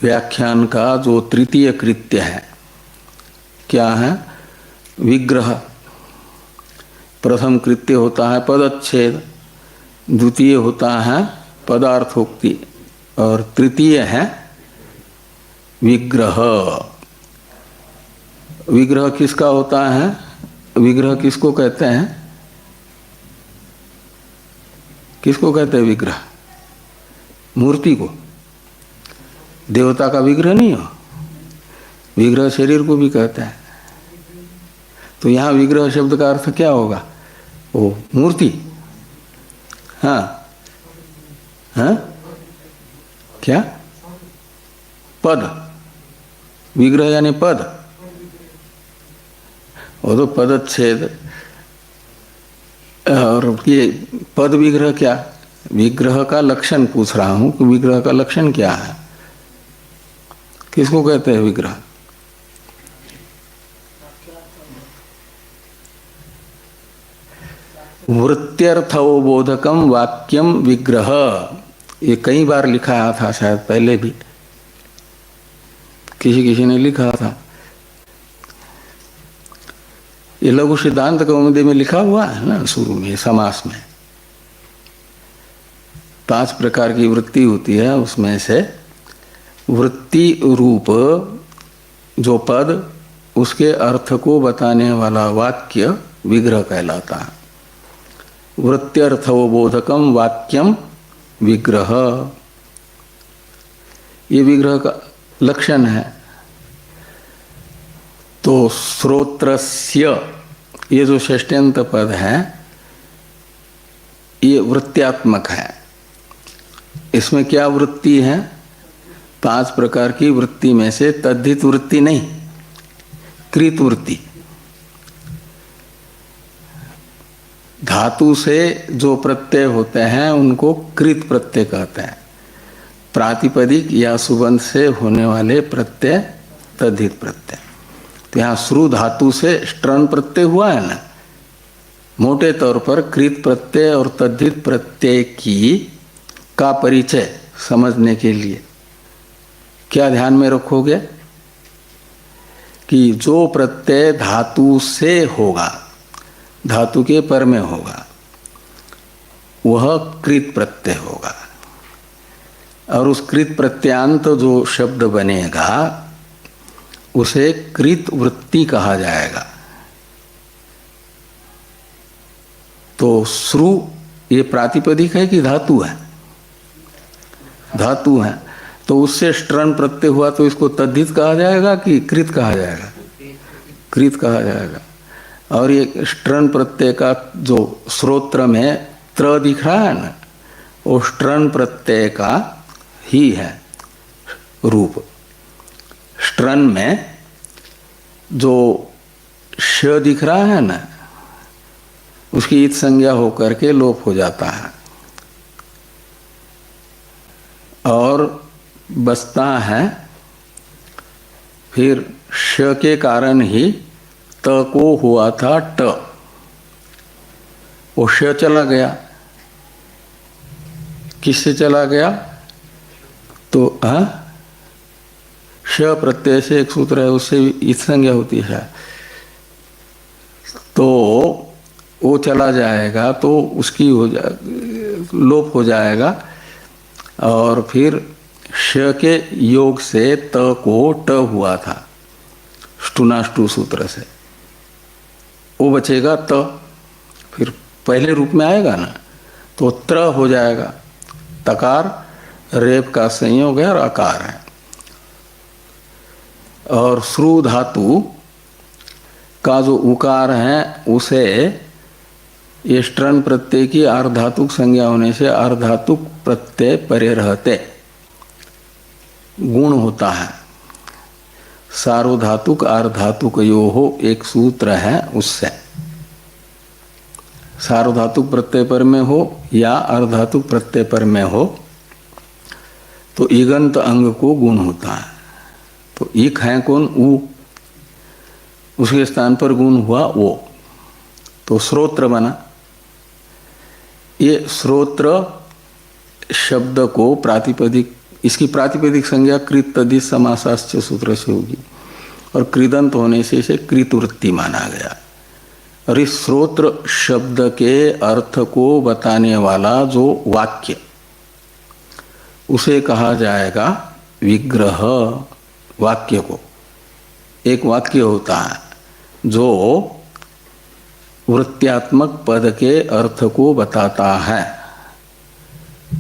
Speaker 1: व्याख्यान का जो तृतीय कृत्य है क्या है? विग्रह। प्रथम कृत्य होता है पदच्छेद, द्वितीय होता है पदार्थोक्ति, और तृतीय है विग्रह। विग्रह किसका होता है? विग्रह किसको कहते हैं? किसको कहते हैं विग्रह? मूर्ति को। देवता का विग्रह नहीं हो, विग्रह शरीर को भी कहते हैं। तो यहाँ विग्रह शब्द का अर्थ क्या होगा? वो मूर्ति। हाँ हाँ, क्या? पद। विग्रह यानी पद, वो तो पदच्छेद। और ये पद विग्रह क्या? विग्रह का लक्षण पूछ रहा हूं कि विग्रह का लक्षण क्या है, किसको कहते हैं विग्रह? वृत्त्यर्थोबोधकम वाक्यम विग्रह, ये कई बार लिखा था, शायद पहले भी किसी ने लिखा था। ये लघु सिद्धांत कौमुदी में लिखा हुआ है ना, शुरू में समास में 5 प्रकार की वृत्ति होती है, उसमें से वृत्ति रूप जो पद, उसके अर्थ को बताने वाला वाक्य विग्रह कहलाता है। वृत्त्यर्थोबोधकम वाक्यम विग्रह, ये विग्रह का लक्षण है। तो श्रोत्रस्य ये जो षष्ट्यंत पद है ये वृत्त्यात्मक है। इसमें क्या वृत्ति है? 5 प्रकार की वृत्ति में से तद्धित वृत्ति नहीं, कृत वृत्ति। धातु से जो प्रत्यय होते हैं उनको कृत प्रत्यय कहते हैं। प्रातिपदिक या सुबंध से होने वाले प्रत्यय तद्धित प्रत्यय। तो यहाँ श्रु धातु से स्ट्रन प्रत्यय हुआ है ना, मोटे तौर पर कृत प्रत्यय और तद्धित प्रत्यय का परिचय समझने के लिए क्या ध्यान में रखोगे कि जो प्रत्यय धातु से होगा, धातु के पर में होगा, वह कृत प्रत्यय होगा। और उस कृत प्रत्यांत जो शब्द बनेगा उसे कृत वृत्ति कहा जाएगा। तो श्रु ये प्रातिपदिक है कि धातु है? धातु है। तो उससे स्ट्रन प्रत्यय हुआ तो इसको तद्धित कहा जाएगा कि कृत कहा जाएगा? कृत कहा जाएगा। और ये स्ट्रन प्रत्यय का जो श्रोत्र में त्र दिख रहा है ना, वो स्ट्रन प्रत्यय का ही है रूप। स्ट्रन में जो श दिख रहा है ना, उसकी इत संज्ञा होकर के लोप हो जाता है और बचता है फिर श के कारण ही त को हुआ था ट, वो श चला गया। किससे चला गया? तो श प्रत्यय से एक सूत्र है, उससे इत संज्ञा होती है, तो वो चला जाएगा तो उसकी लोप हो जाएगा और फिर श के योग से त को ट हुआ था स्टुनाष्टु सूत्र से, वो बचेगा त, फिर पहले रूप में आएगा ना तो त्र हो जाएगा। तकार रेप का संयोग है और आकार है। और श्रु धातु का जो उकार है उसे ये स्ट्रन प्रत्यय की अर्धातुक संज्ञा होने से अर्धातुक प्रत्यय परे रहते गुण होता है। सार्वधातुक अर्धातुक यो हो एक सूत्र है, उससे सार्वधातुक प्रत्यय पर में हो या अर्धातुक प्रत्यय पर में हो तो ईगंत अंग को गुण होता है। तो ईक है कौन? ऊ, उसके स्थान पर गुण हुआ वो, तो श्रोत्र बना। ये श्रोत्र शब्द को प्रातिपदिक, इसकी प्रातिपदिक संज्ञा कृत तद्धित समासाश्च सूत्र से होगी और कृदंत होने से इसे कृतवृत्ति माना गया। और इस श्रोत्र शब्द के अर्थ को बताने वाला जो वाक्य, उसे कहा जाएगा विग्रह। वाक्य को, एक वाक्य होता है जो वृत्त्यात्मक पद के अर्थ को बताता है,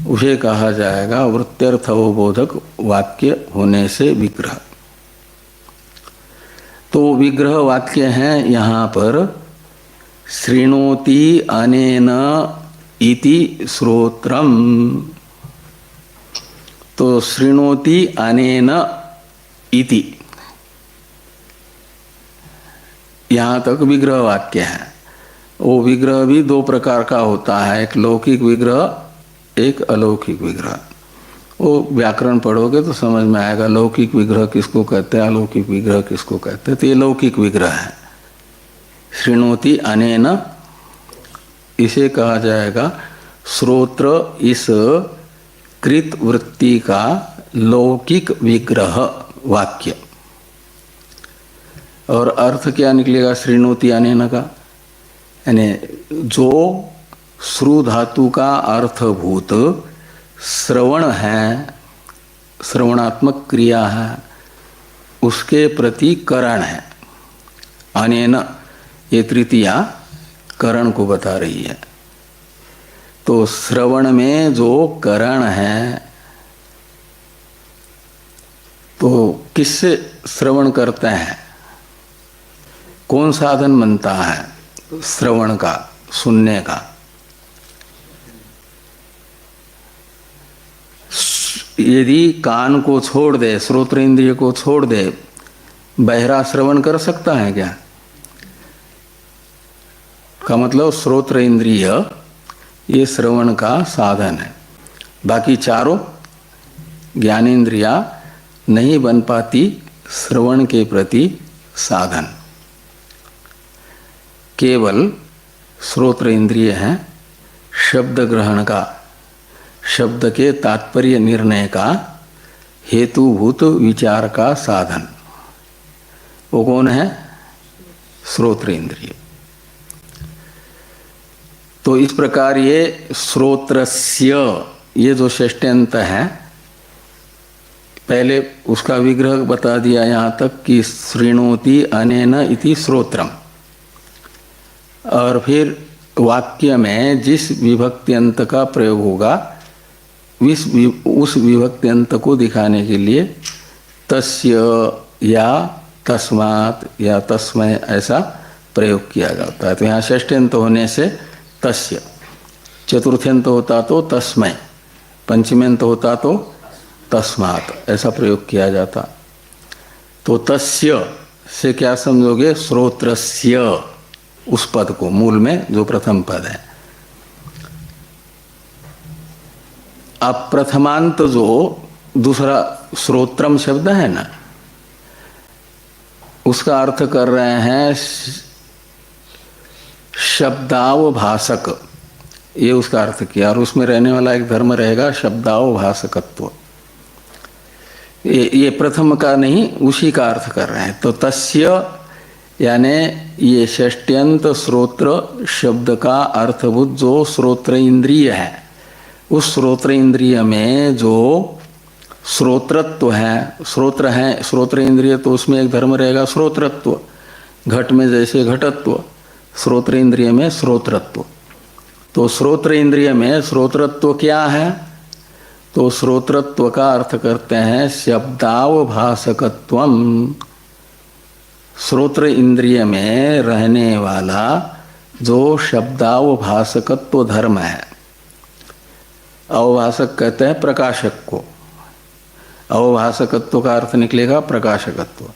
Speaker 1: उसे कहा जाएगा वृत्त्यर्थवबोधक वाक्य होने से विग्रह। तो विग्रह वाक्य है यहाँ पर शृणोति अनेन इति श्रोत्रम। तो शृणोति अनेन इति, यहाँ तक विग्रह वाक्य है। वो विग्रह भी दो प्रकार का होता है, एक लौकिक विग्रह, एक अलौकिक विग्रह। वो व्याकरण पढ़ोगे तो समझ में आएगा लौकिक विग्रह किसको कहते हैं, अलौकिक विग्रह किसको कहते हैं। तो ये लौकिक विग्रह है। शृणोति अनेन, इसे कहा जाएगा श्रोत्र इस कृत वृत्ति का लौकिक विग्रह वाक्य। और अर्थ क्या निकलेगा शृणोति अनेन का? यानी जो श्रु धातु का अर्थभूत श्रवण है, श्रवणात्मक क्रिया है, उसके प्रति करण है। अनेन ये तृतीया करण को बता रही है। तो श्रवण में जो करण है, तो किससे श्रवण करते हैं? कौन साधन बनता है श्रवण का, सुनने का? यदि कान को छोड़ दे, श्रोत्र इंद्रिय को छोड़ दे, बहरा श्रवण कर सकता है क्या? का मतलब श्रोत्र इंद्रिय ये श्रवण का साधन है। बाकी चारों ज्ञानेन्द्रिया नहीं बन पाती श्रवण के प्रति साधन। केवल श्रोत्र इंद्रिय है शब्द ग्रहण का, शब्द के तात्पर्य निर्णय का हेतुभूत विचार का साधन, वो कौन है? श्रोत्र इंद्रिय। तो इस प्रकार ये श्रोत्रस्य, ये जो षष्ट्यंत है, पहले उसका विग्रह बता दिया यहाँ तक कि शृणोति अनेन इति श्रोत्रम, और फिर वाक्य में जिस विभक्त्यंत का प्रयोग होगा उस विभक्त्यंत को दिखाने के लिए तस्य या तस्मात् या तस्मै ऐसा प्रयोग किया जाता है। तो यहाँ षष्ठ्यंत होने से तस्य, चतुर्थ्यंत होता तो तस्मै, पंचम्यंत होता तो तस्मात्, ऐसा प्रयोग किया जाता। तो तस्य से क्या समझोगे? श्रोत्रस्य, उस पद को, मूल में जो प्रथम पद है। अब प्रथमांत जो दूसरा श्रोत्रम शब्द है ना, उसका अर्थ कर रहे हैं शब्दावभाषक, ये उसका अर्थ किया। और उसमें रहने वाला एक धर्म रहेगा शब्दावभाषकत्व। ये प्रथम का नहीं, उसी का अर्थ कर रहे हैं। तो तस्य यानी ये षष्ट्यंत श्रोत्र शब्द का अर्थभूत जो श्रोत्र इंद्रिय है, उस श्रोत्र इंद्रिय में जो श्रोत्रत्व है, श्रोत्र है, श्रोत्र इंद्रिय, तो उसमें एक धर्म रहेगा श्रोत्रत्व। घट में जैसे घटत्व, श्रोत्र इंद्रिय में श्रोत्रत्व। तो श्रोत्र इंद्रिय में श्रोत्रत्व क्या है? तो श्रोत्रत्व का अर्थ करते हैं शब्दावभाषकत्वम, श्रोत्र इंद्रिय में रहने वाला जो शब्दावभाषकत्व धर्म है। अवभाषक कहते हैं प्रकाशक को, अवभाषकत्व का अर्थ निकलेगा प्रकाशकत्व।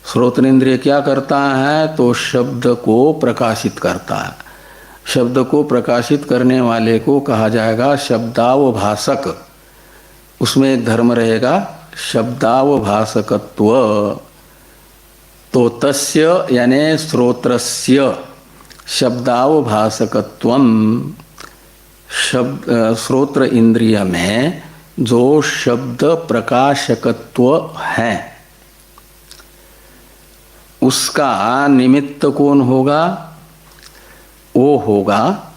Speaker 1: श्रोत्र इंद्रिय क्या करता है? तो शब्द को प्रकाशित करता है। शब्द को प्रकाशित करने वाले को कहा जाएगा शब्दावभाषक। उसमें एक धर्म रहेगा शब्दावभाषकत्व। तो तस्य यानी श्रोत्रस्य शब्दावभाषकत्वम, शब्द श्रोत्र इंद्रिय में जो शब्द प्रकाशकत्व है, उसका निमित्त कौन होगा? वो होगा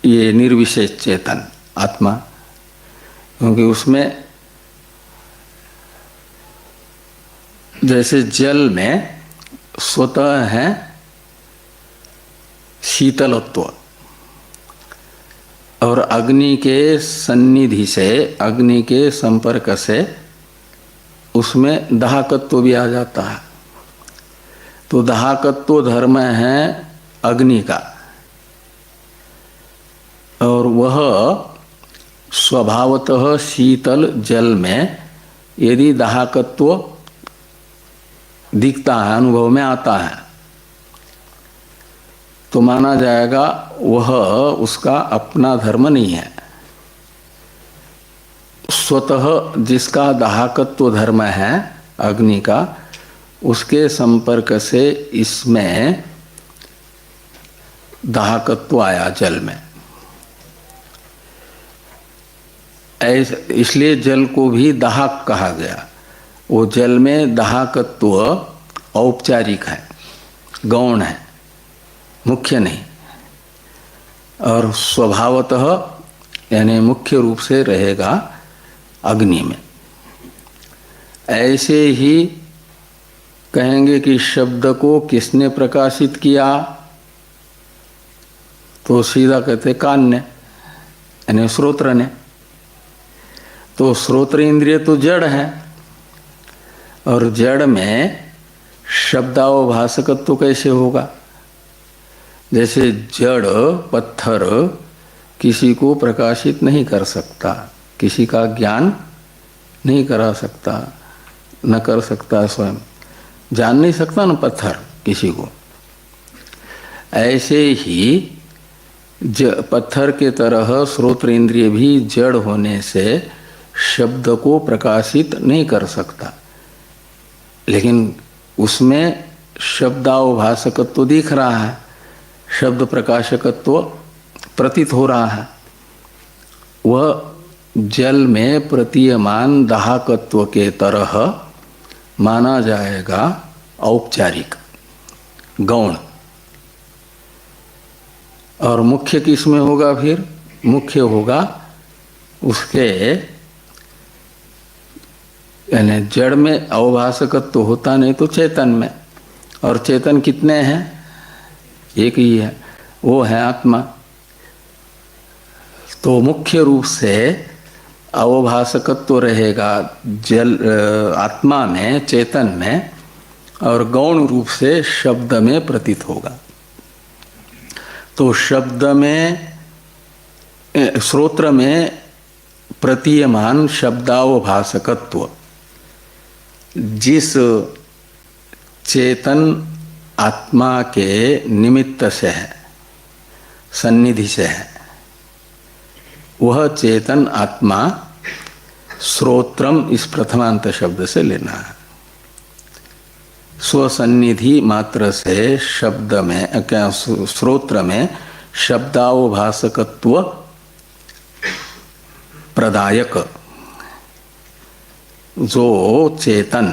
Speaker 1: ये निर्विशेष चेतन आत्मा, क्योंकि उसमें जैसे जल में स्वतः है शीतलत्व, और अग्नि के सन्निधि से, अग्नि के संपर्क से उसमें दाहकत्व भी आ जाता है। तो दाहकत्व धर्म है अग्नि का, और वह स्वभावतः शीतल जल में यदि दाहकत्व दिखता है, अनुभव में आता है, तो माना जाएगा वह उसका अपना धर्म नहीं है। स्वतः जिसका दाहकत्व धर्म है अग्नि का, उसके संपर्क से इसमें दाहकत्व आया जल में। इसलिए जल को भी दाहक कहा गया। वो जल में दाहकत्व औपचारिक है, गौण है, मुख्य नहीं, और स्वभावतः यानी मुख्य रूप से रहेगा अग्नि में। ऐसे ही कहेंगे कि शब्द को किसने प्रकाशित किया? तो सीधा कहते कान ने, यानी श्रोत्र ने। तो श्रोत्र इंद्रिय तो जड़ है, और जड़ में शब्दावभाषकत्व कैसे होगा? जैसे जड़ पत्थर किसी को प्रकाशित नहीं कर सकता, किसी का ज्ञान नहीं करा सकता, न कर सकता, स्वयं जान नहीं सकता न पत्थर किसी को। ऐसे ही पत्थर के तरह श्रोत्र इंद्रिय भी जड़ होने से शब्द को प्रकाशित नहीं कर सकता, लेकिन उसमें शब्दावभाषकत्व दिख रहा है, शब्द प्रकाशकत्व प्रतीत हो रहा है, वह जल में प्रतीयमान दाहकत्व के तरह माना जाएगा औपचारिक, गौण। और मुख्य किस में होगा फिर? मुख्य होगा उसके यानी जड़ में अवभाषकत्व तो होता नहीं तो चेतन में, और चेतन कितने हैं? एक ही है, वो है आत्मा। तो मुख्य रूप से अवभाषकत्व तो रहेगा जल आत्मा में, चेतन में, और गौण रूप से शब्द में प्रतीत होगा। तो शब्द में, श्रोत्र में प्रतीयमान शब्दावभाषकत्व जिस चेतन आत्मा के निमित्त से है, सन्निधि से है, वह चेतन आत्मा श्रोत्रम इस प्रथमांत शब्द से लेना है। स्वसन्निधि मात्र से शब्द में क्या श्रोत्र में शब्दावभाषकत्व प्रदायक जो चेतन,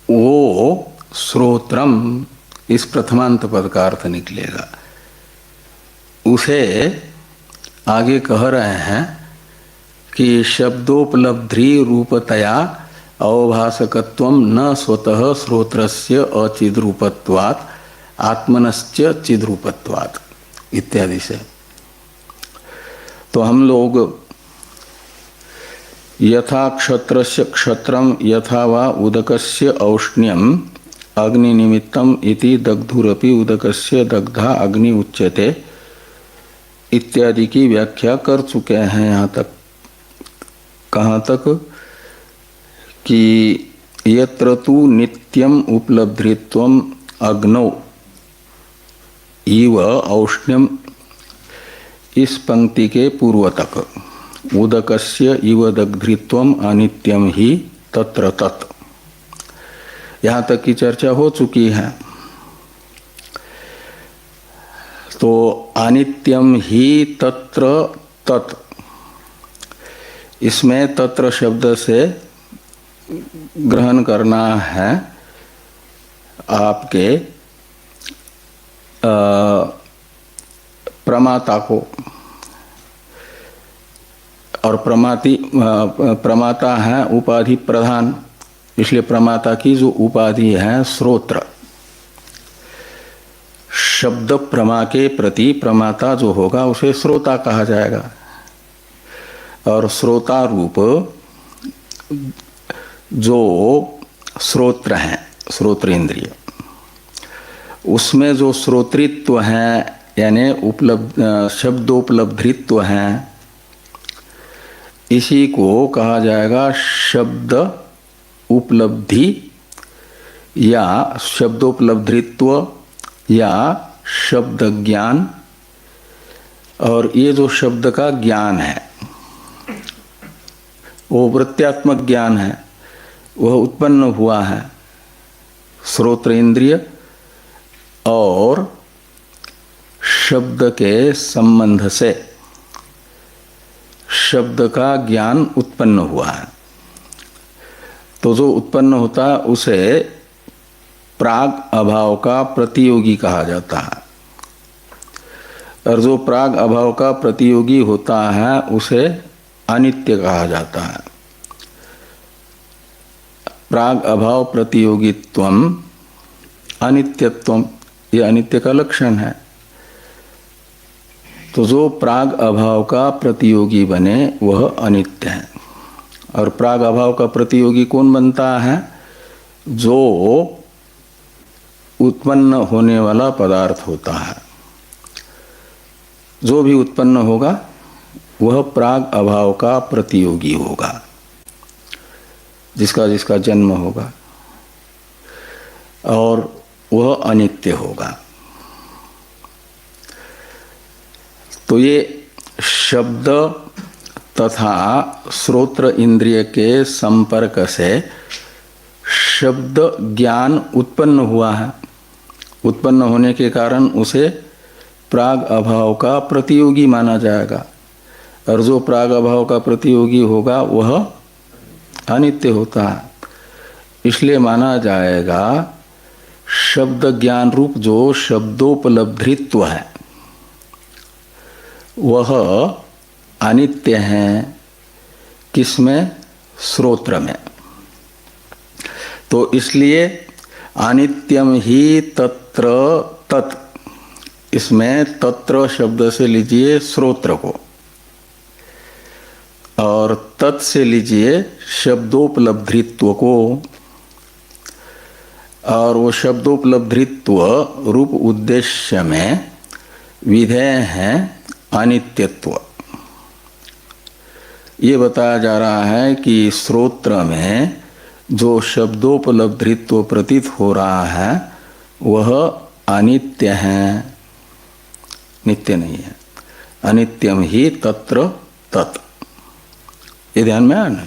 Speaker 1: वो श्रोत्रम इस प्रथमांत पद का अर्थ निकलेगा। उसे आगे कह रहे हैं कि शब्दोपलब्धि रूपतया अवभाषकत्वम न स्वतः श्रोत्रस्य अचिद्रूपत्वात् आत्मनश्च चिद्रूपत्वात् इत्यादि से। तो हम लोग यथा क्षत्रस्य क्षत्रम यथा वा उदकस्य औष्ण्यम अग्नि निमित्तम इति दग्धुरपि उदकस्य दग्धा अग्नि उच्यते इत्यादि की व्याख्या कर चुके हैं। यहाँ तक, कहाँ तक कि यत्र तु नित्यम उपलब्धित्वम अग्नौ इव औष्ण्यम, इस पंक्ति के पूर्व तक उदकस्य इव दग्धृत्वम अनित्यम ही तत्र तत्, यहाँ तक की चर्चा हो चुकी है। तो अनित्यम ही तत्र तत्, इसमें तत्र शब्द से ग्रहण करना है आपके प्रमाता को, और प्रमाता है उपाधि प्रधान, इसलिए प्रमाता की जो उपाधि है श्रोत्र, शब्द प्रमा के प्रति प्रमाता जो होगा उसे श्रोता कहा जाएगा। और श्रोता रूप जो श्रोत्र हैं, श्रोत्र इंद्रिय, उसमें जो श्रोतृत्व है यानी शब्दोपलब्धित्व है, इसी को कहा जाएगा शब्द उपलब्धि या शब्दोपलब्धित्व या शब्द ज्ञान। और ये जो शब्द का ज्ञान है वो वृत्त्यात्मक ज्ञान है, वह उत्पन्न हुआ है श्रोत्र इंद्रिय और शब्द के संबंध से, शब्द का ज्ञान उत्पन्न हुआ है। तो जो उत्पन्न होता है उसे प्राग अभाव का प्रतियोगी कहा जाता है, और जो प्राग अभाव का प्रतियोगी होता है उसे अनित्य कहा जाता है। प्राग अभाव प्रतियोगित्वम अनित्यत्वम, ये अनित्य का लक्षण है। तो जो प्राग अभाव का प्रतियोगी बने वह अनित्य है। और प्राग अभाव का प्रतियोगी कौन बनता है? जो उत्पन्न होने वाला पदार्थ होता है। जो भी उत्पन्न होगा वह प्राग अभाव का प्रतियोगी होगा, जिसका जिसका जन्म होगा, और वह अनित्य होगा। तो ये शब्द तथा श्रोत्र इंद्रिय के संपर्क से शब्द ज्ञान उत्पन्न हुआ है। उत्पन्न होने के कारण उसे प्राग अभाव का प्रतियोगी माना जाएगा, और जो प्राग अभाव का प्रतियोगी होगा वह अनित्य होता है। इसलिए माना जाएगा शब्द ज्ञान रूप जो शब्दोपलब्धित्व है वह अनित्य है। किसमें? श्रोत्र में। तो इसलिए अनित्यम ही तत्र तत्, इसमें तत्र शब्द से लीजिए श्रोत्र को, और तत् से लीजिए शब्दोपलब्धित्व को, और वो शब्दोपलब्धित्व रूप उद्देश्य में विधेय है अनित्यत्व। ये बताया जा रहा है कि श्रोत्र में जो शब्दोपलब्धित्व प्रतीत हो रहा है वह अनित्य है, नित्य नहीं है। अनित्यम ही तत्र तत्, ये ध्यान में आना।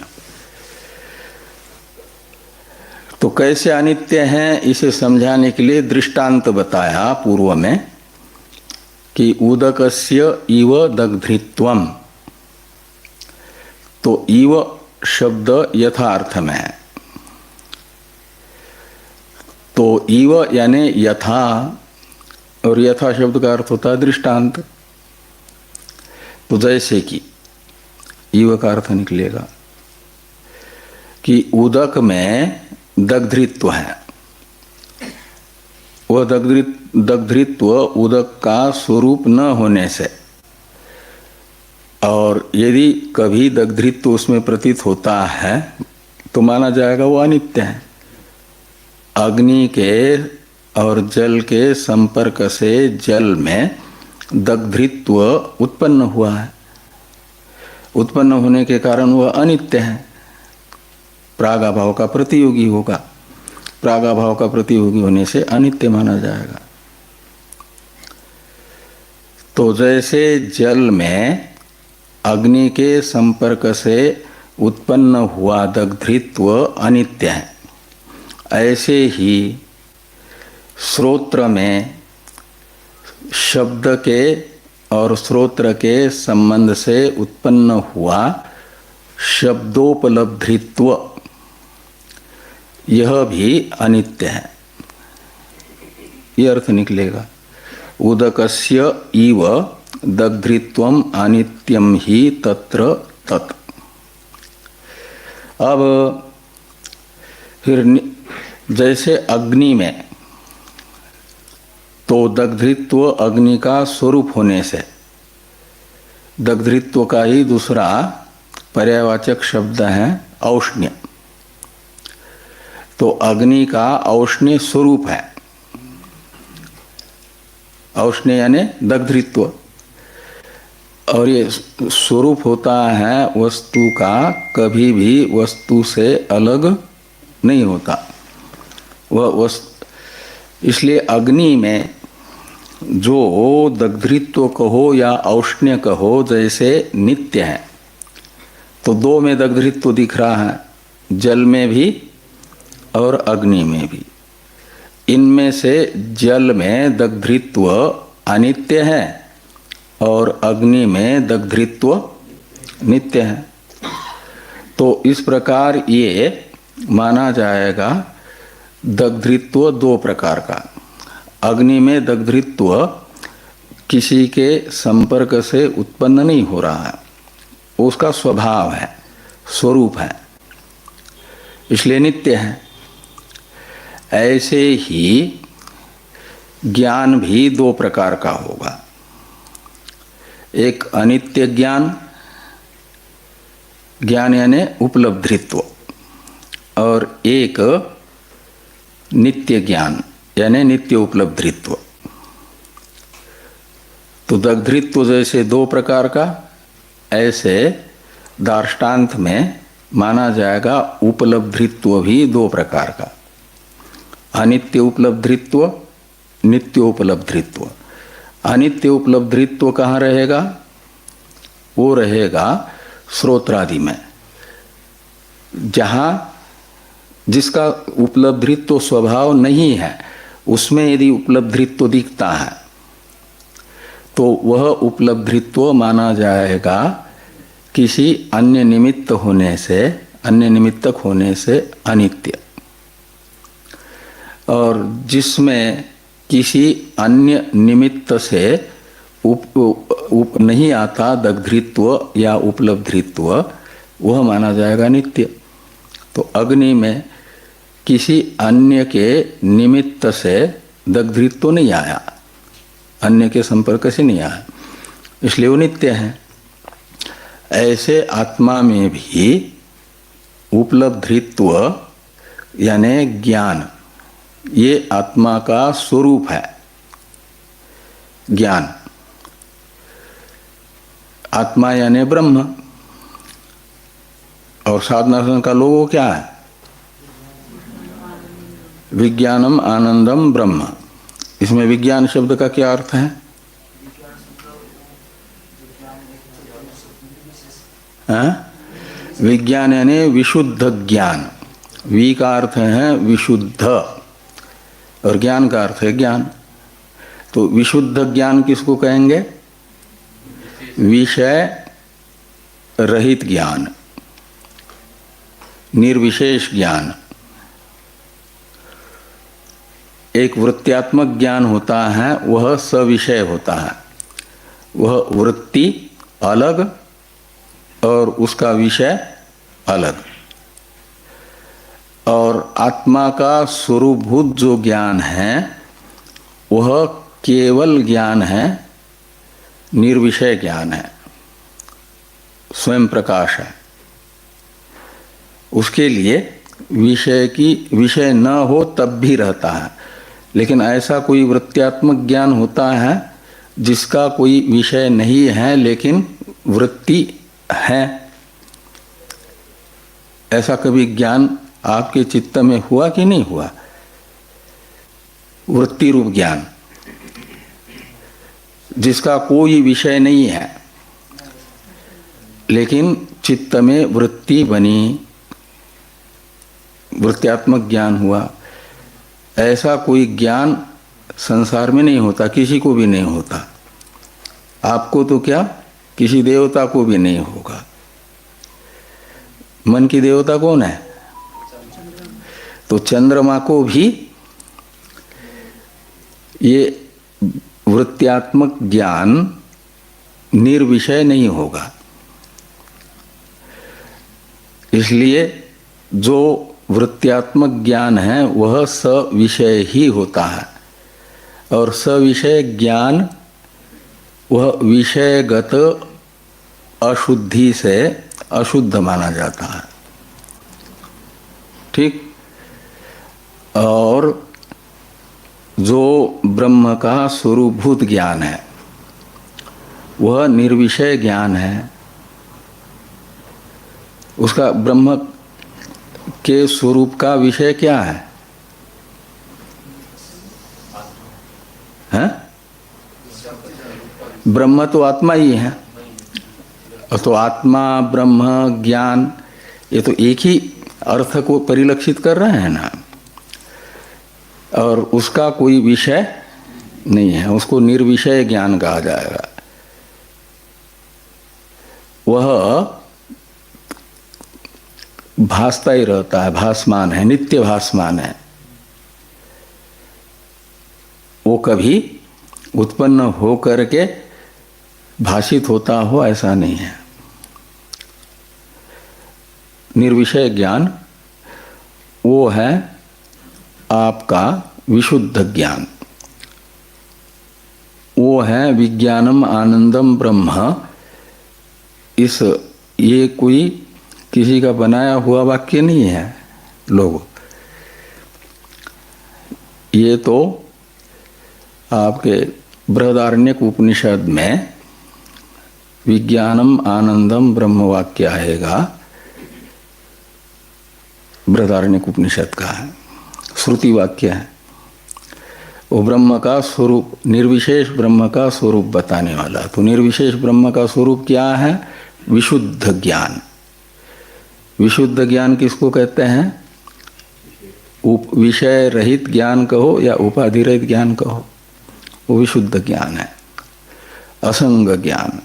Speaker 1: तो कैसे अनित्य हैं इसे समझाने के लिए दृष्टांत बताया पूर्व में कि उदकस्य इव दग्धृत्वम। तो इव शब्द यथार्थ में है, तो इव यानी यथा, और यथा शब्द का अर्थ होता है दृष्टांत। तो जैसे कि इव का अर्थ निकलेगा कि उदक में दग्धृत्व है, वह दग्धृत्व उदक का स्वरूप न होने से, और यदि कभी दग्धृत्व उसमें प्रतीत होता है तो माना जाएगा वो अनित्य है। अग्नि के और जल के संपर्क से जल में दग्धृत्व उत्पन्न हुआ है, उत्पन्न होने के कारण वह अनित्य है, प्रागाभाव का प्रतियोगी होगा। प्रागाभाव का प्रतियोगी होने से अनित्य माना जाएगा। तो जैसे जल में अग्नि के संपर्क से उत्पन्न हुआ दग्धृत्व अनित्य है, ऐसे ही श्रोत्र में शब्द के और श्रोत्र के संबंध से उत्पन्न हुआ शब्दोपलब्धित्व यह भी अनित्य है। यह अर्थ निकलेगा उदकस्य इव दग्धृत्वम अनित्यम ही तत्र तत्। अब फिर जैसे अग्नि में, तो दग्धृत्व अग्नि का स्वरूप होने से दग्धृत्व का ही दूसरा पर्यायवाचक शब्द है औष्ण्य। तो अग्नि का औष्ण्य स्वरूप है, औष्ण्य यानी दग्धृत्व, और ये स्वरूप होता है वस्तु का, कभी भी वस्तु से अलग नहीं होता वह वस्तु। इसलिए अग्नि में जो दग्धृत्व कहो या औष्ण्य कहो जैसे नित्य है, तो दो में दग्धृत्व दिख रहा है, जल में भी और अग्नि में भी। इनमें से जल में दग्धृत्व अनित्य है और अग्नि में दग्धृत्व नित्य है। तो इस प्रकार ये माना जाएगा दग्धृत्व दो प्रकार का। अग्नि में दग्धृत्व किसी के संपर्क से उत्पन्न नहीं हो रहा है, उसका स्वभाव है, स्वरूप है, इसलिए नित्य है। ऐसे ही ज्ञान भी दो प्रकार का होगा, एक अनित्य ज्ञान, ज्ञान यानी उपलब्धित्व, और एक नित्य ज्ञान यानी नित्य उपलब्धित्व। तो दग्धृत्व जैसे दो प्रकार का, ऐसे दार्ष्टान्त में माना जाएगा उपलब्धित्व भी दो प्रकार का, अनित्य उपलब्धित्व, नित्य उपलब्धित्व। अनित्य उपलब्धित्व कहाँ रहेगा? वो रहेगा श्रोत्रादि में, जहाँ जिसका उपलब्धित्व स्वभाव नहीं है उसमें यदि उपलब्धित्व दिखता है तो वह उपलब्धित्व माना जाएगा किसी अन्य निमित्त होने से, अन्य निमित्तक होने से अनित्य। और जिसमें किसी अन्य निमित्त से नहीं आता दग्धृत्व या उपलब्धित्व, वह माना जाएगा नित्य। तो अग्नि में किसी अन्य के निमित्त से दग्धृत्व नहीं आया, अन्य के संपर्क से नहीं आया, इसलिए वो नित्य है। ऐसे आत्मा में भी उपलब्धित्व यानी ज्ञान, ये आत्मा का स्वरूप है। ज्ञान, आत्मा यानी ब्रह्म, और साधना का लोगो क्या है? विज्ञानम आनंदम ब्रह्म। इसमें विज्ञान शब्द का क्या अर्थ है? विज्ञान यानी विशुद्ध ज्ञान। वी का अर्थ है विशुद्ध और ज्ञान का अर्थ है ज्ञान। तो विशुद्ध ज्ञान किसको कहेंगे? विषय रहित ज्ञान, निर्विशेष ज्ञान। एक वृत्त्यात्मक ज्ञान होता है, वह सविषय होता है। वह वृत्ति अलग और उसका विषय अलग। और आत्मा का स्वरूपभूत जो ज्ञान है वह केवल ज्ञान है, निर्विषय ज्ञान है, स्वयं प्रकाश है। उसके लिए विषय न हो तब भी रहता है। लेकिन ऐसा कोई वृत्त्यात्मक ज्ञान होता है जिसका कोई विषय नहीं है लेकिन वृत्ति है। ऐसा कभी ज्ञान आपके चित्त में हुआ कि नहीं हुआ? वृत्ति रूप ज्ञान जिसका कोई विषय नहीं है लेकिन चित्त में वृत्ति बनी, वृत्त्यात्मक ज्ञान हुआ। ऐसा कोई ज्ञान संसार में नहीं होता, किसी को भी नहीं होता। आपको तो क्या, किसी देवता को भी नहीं होगा। मन की देवता कौन है? तो चंद्रमा को भी ये वृत्त्यात्मक ज्ञान निर्विषय नहीं होगा। इसलिए जो वृत्त्यात्मक ज्ञान है वह सविषय ही होता है। और सविषय ज्ञान वह विषयगत अशुद्धि से अशुद्ध माना जाता है। ठीक। और जो ब्रह्म का स्वरूपभूत ज्ञान है वह निर्विषय ज्ञान है। उसका ब्रह्म के स्वरूप का विषय क्या है? हैं? ब्रह्म तो आत्मा ही है। तो आत्मा, ब्रह्म, ज्ञान, ये तो एक ही अर्थ को परिलक्षित कर रहे हैं ना। और उसका कोई विषय नहीं है, उसको निर्विषय ज्ञान कहा जाएगा। वह भासता ही रहता है, भासमान है, नित्य भासमान है। वो कभी उत्पन्न हो करके भाषित होता हो ऐसा नहीं है। निर्विषय ज्ञान वो है आपका विशुद्ध ज्ञान। वो है विज्ञानम आनंदम ब्रह्म। ये कोई किसी का बनाया हुआ वाक्य नहीं है लोगों। ये तो आपके बृहदारण्यक उपनिषद में विज्ञानम आनंदम ब्रह्म वाक्य आएगा, बृहदारण्यक उपनिषद का है, श्रुति वाक्य है। वो ब्रह्म का स्वरूप, निर्विशेष ब्रह्म का स्वरूप बताने वाला। तो निर्विशेष ब्रह्म का स्वरूप क्या है? विशुद्ध ज्ञान। विशुद्ध ज्ञान किसको कहते हैं? विषय रहित ज्ञान कहो या उपाधि रहित ज्ञान कहो, वो विशुद्ध ज्ञान है। असंग ज्ञान,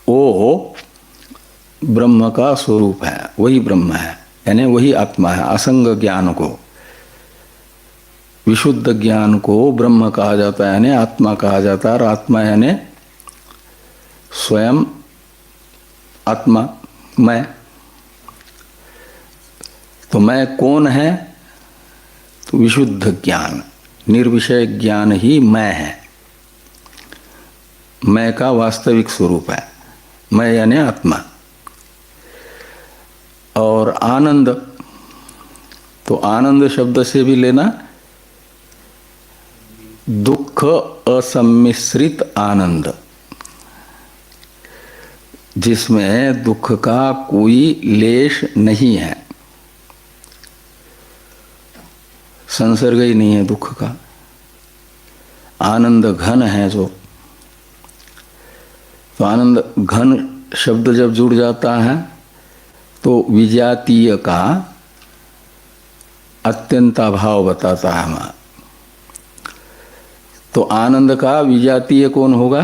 Speaker 1: वो ब्रह्म का स्वरूप है, वही ब्रह्म है, यानी वही आत्मा है। असंग ज्ञान को, विशुद्ध ज्ञान को ब्रह्म कहा जाता है, यानी आत्मा कहा जाता है। और आत्मा यानी स्वयं आत्मा, मैं। तो मैं कौन है? तो विशुद्ध ज्ञान, निर्विषय ज्ञान ही मैं है, मैं का वास्तविक स्वरूप है, मैं यानी आत्मा। और आनंद, तो आनंद शब्द से भी लेना दुख असम्मिश्रित आनंद, जिसमें दुख का कोई लेश नहीं है, संसर्ग ही नहीं है दुख का, आनंद घन है जो। तो आनंद घन शब्द जब जुड़ जाता है तो विजातीय का अत्यंत अभाव बताता है हमारा। तो आनंद का विजातीय कौन होगा?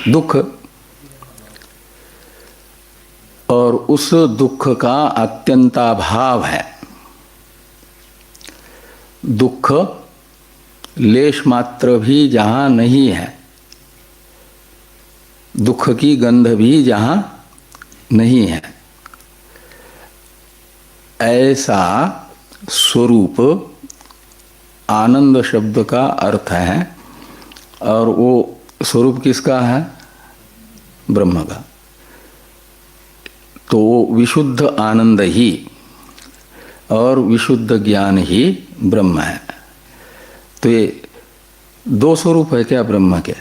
Speaker 1: दुख। और उस दुख का अत्यंताभाव है, दुख लेश मात्र भी जहां नहीं है, दुख की गंध भी जहां नहीं है, ऐसा स्वरूप आनंद शब्द का अर्थ है। और वो स्वरूप किसका है? ब्रह्म का। तो वो विशुद्ध आनंद ही और विशुद्ध ज्ञान ही ब्रह्म है। तो ये दो स्वरूप है क्या ब्रह्म के?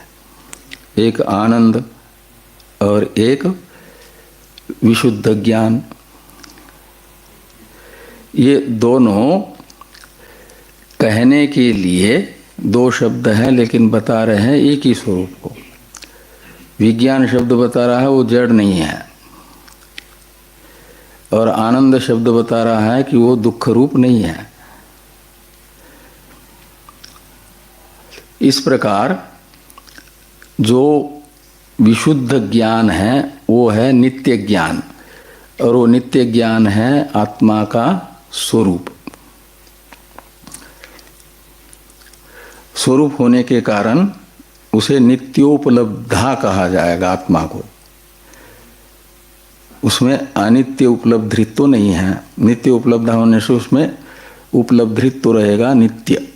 Speaker 1: एक आनंद और एक विशुद्ध ज्ञान। ये दोनों कहने के लिए दो शब्द हैं, लेकिन बता रहे हैं एक ही स्वरूप को। विज्ञान शब्द बता रहा है वो जड़ नहीं है, और आनंद शब्द बता रहा है कि वो दुख रूप नहीं है। इस प्रकार जो विशुद्ध ज्ञान है वो है नित्य ज्ञान, और वो नित्य ज्ञान है आत्मा का स्वरूप। स्वरूप होने के कारण उसे नित्योपलब्धा कहा जाएगा आत्मा को। उसमें अनित्य उपलब्धित्व नहीं है, नित्य उपलब्ध होने से उसमें उपलब्धित्व रहेगा नित्य।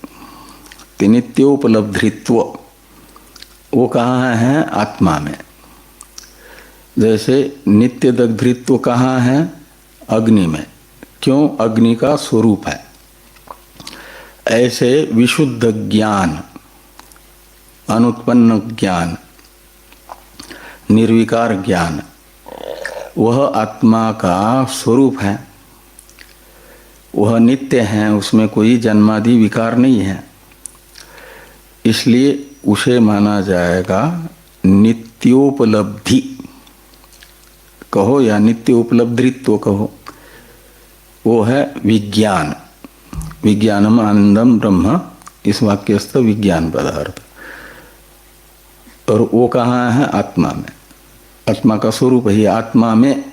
Speaker 1: नित्योपलब्धित्व वो कहाँ है? आत्मा में। जैसे नित्य दग्धृत्व कहाँ है? अग्नि में। क्यों? अग्नि का स्वरूप है। ऐसे विशुद्ध ज्ञान, अनुत्पन्न ज्ञान, निर्विकार ज्ञान, वह आत्मा का स्वरूप है, वह नित्य है, उसमें कोई जन्मादि विकार नहीं है। इसलिए उसे माना जाएगा नित्योपलब्धि कहो या नित्य उपलब्धित्व कहो, वो है विज्ञान। विज्ञानम आनंदम ब्रह्म, इस वाक्यस्थ विज्ञान पदार्थ। और वो कहाँ है? आत्मा में। आत्मा का स्वरूप ही आत्मा में।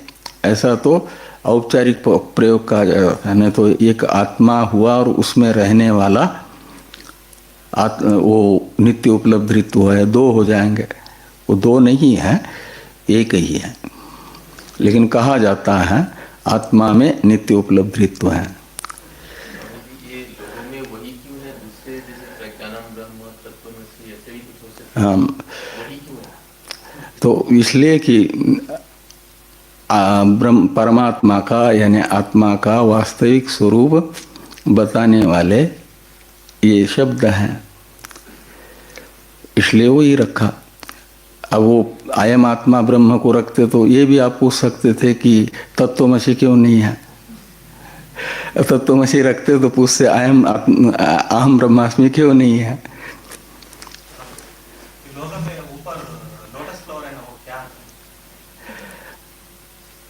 Speaker 1: ऐसा तो औपचारिक प्रयोग कहा जाता है, नहीं तो एक आत्मा हुआ और उसमें रहने वाला वो नित्य उपलब्धित्व है, दो हो जाएंगे। वो दो नहीं है, एक ही है, लेकिन कहा जाता है आत्मा में नित्य उपलब्धित्व है।
Speaker 2: ये लोगों में वही क्यों है? दूसरे जैसे प्रज्ञानम ब्रह्म तत्त्वमसि ऐसे भी कुछ हो सकता है, वही क्यों है?
Speaker 1: तो इसलिए कि ब्रह्म परमात्मा का यानी आत्मा का वास्तविक स्वरूप बताने वाले ये शब्द हैं, इसलिए वो ही रखा। अब वो अयम आत्मा ब्रह्म को रखते तो ये भी आप पूछ सकते थे कि तत्वमसि क्यों नहीं है। तत्वमसि रखते तो पूछते अहम ब्रह्मास्मि क्यों नहीं है।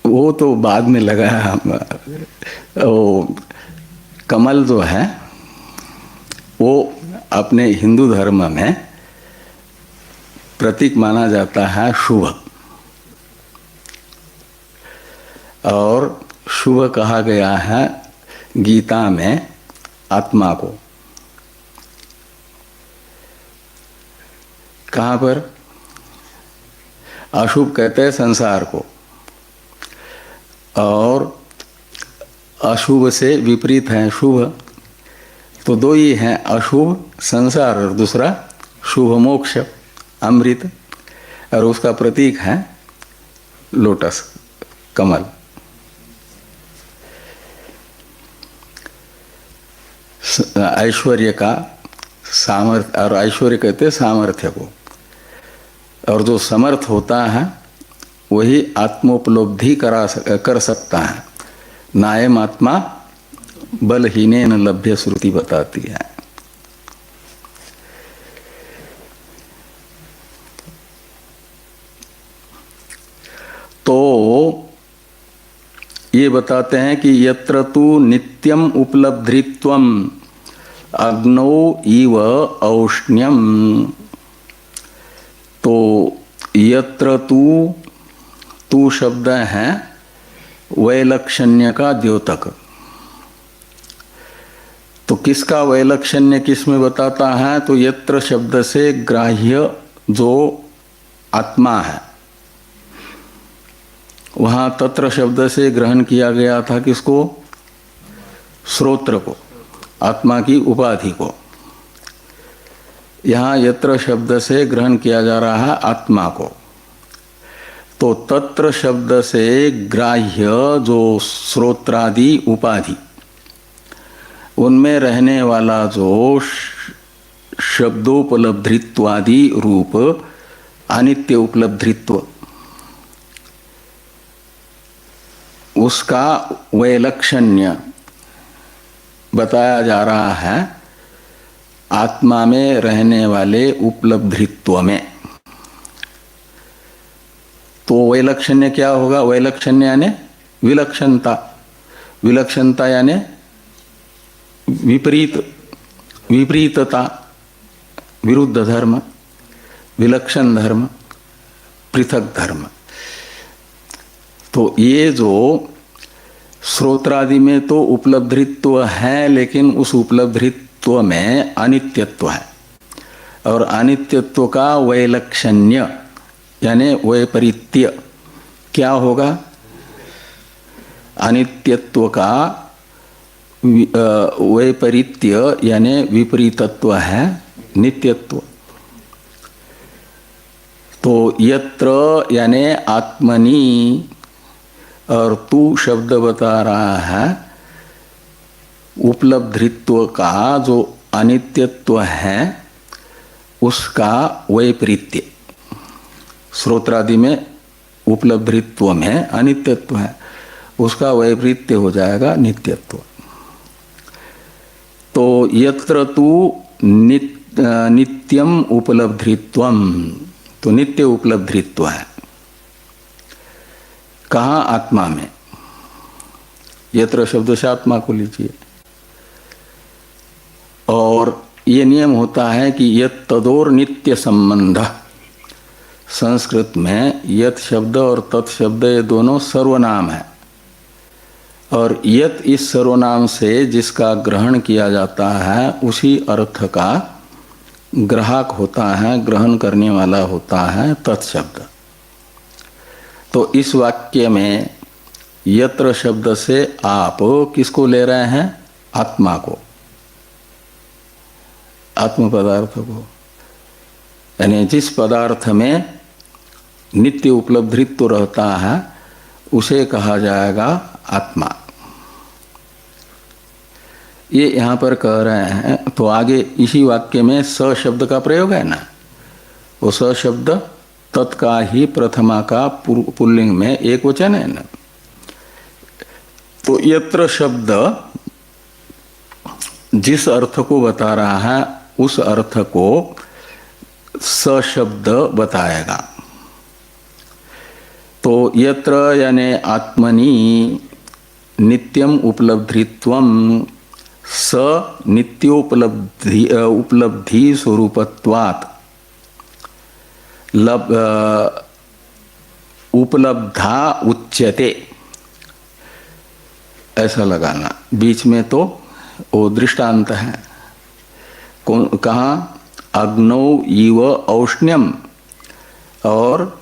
Speaker 1: वो तो बाद में लगा है। वो कमल जो है वो अपने हिंदू धर्म में प्रतीक माना जाता है शुभ, और शुभ कहा गया है गीता में आत्मा को। कहाँ पर? अशुभ कहते हैं संसार को, और अशुभ से विपरीत है शुभ। तो दो ही हैं, अशुभ संसार और दूसरा शुभ मोक्ष अमृत, और उसका प्रतीक है लोटस कमल। ऐश्वर्य का सामर्थ्य, और ऐश्वर्य कहते हैं सामर्थ्य को, और जो समर्थ होता है वही आत्मोपलब्धि कर सकता है। नायम आत्मा बलहीनेन लभ्य श्रुति बताती है। तो ये बताते हैं कि यत्र तु नित्यम उपलब्धित्वम अग्नौ इव औष्ण्यम। तो यत्र तु शब्द है वैलक्षण्य का द्योतक। तो किसका वैलक्षण्य किस में बताता है? तो यत्र शब्द से ग्राह्य जो आत्मा है, वहां तत्र शब्द से ग्रहण किया गया था किसको? श्रोत्र को, आत्मा की उपाधि को। यहाँ यत्र शब्द से ग्रहण किया जा रहा है आत्मा को। तो तत्र शब्द से ग्राह्य जो श्रोत्रादि उपाधि, उनमें रहने वाला जो शब्दोपलब्धित्वादि रूप अनित्य उपलब्धित्व, उसका वैलक्षण्य बताया जा रहा है आत्मा में रहने वाले उपलब्धित्व में। तो वैलक्षण्य क्या होगा? वैलक्षण्य यानी विलक्षणता, विलक्षणता यानी विपरीतता, विरुद्ध धर्म, विलक्षण धर्म, पृथक धर्म। तो ये जो श्रोत्रादि में तो उपलब्धित्व है, लेकिन उस उपलब्धित्व में अनित्यत्व है, और अनित्यत्व का वैलक्षण्य यानी वैपरीत्य क्या होगा? अनित्यत्व का वैपरीत्य यानी विपरीतत्व है नित्यत्व। तो यत्र यानी आत्मनि, और तू शब्द बता रहा है उपलब्धित्व का जो अनित्यत्व है उसका वैपरीत्य। श्रोत्रादि में उपलब्धित्व में अनित्यत्व है, उसका वैपरीत्य हो जाएगा नित्यत्व। तो यत्र तु नित्यम उपलब्धित्वम, तो नित्य उपलब्धित्व है। कहाँ? आत्मा में। यत्र शब्द से आत्मा को लीजिए। और ये नियम होता है कि यत् तदोर नित्य संबंध। संस्कृत में यत् शब्द और तत् शब्द ये दोनों सर्वनाम है, और यत् इस सर्वनाम से जिसका ग्रहण किया जाता है उसी अर्थ का ग्राहक होता है, ग्रहण करने वाला होता है तत् शब्द। तो इस वाक्य में यत्र शब्द से आप किसको ले रहे हैं? आत्मा को, आत्म पदार्थ को। यानी जिस पदार्थ में नित्य उपलब्धित्व रहता है उसे कहा जाएगा आत्मा। ये यहाँ पर कह रहे हैं। तो आगे इसी वाक्य में स शब्द का प्रयोग है ना, वो स शब्द तत्का ही प्रथमा का पुल्लिंग में एक वचन है ना। तो यत्र शब्द जिस अर्थ को बता रहा है उस अर्थ को स शब्द बताएगा। तो यत्र यानी आत्मनि नित्यम उपलब्धित्वम स नित्योपलब्धि स्वरूपत्वात्, उपलब्धा उच्यते, ऐसा लगाना। बीच में तो वो दृष्टांत है। कहाँ? अग्नौ इव औष्ण्यम और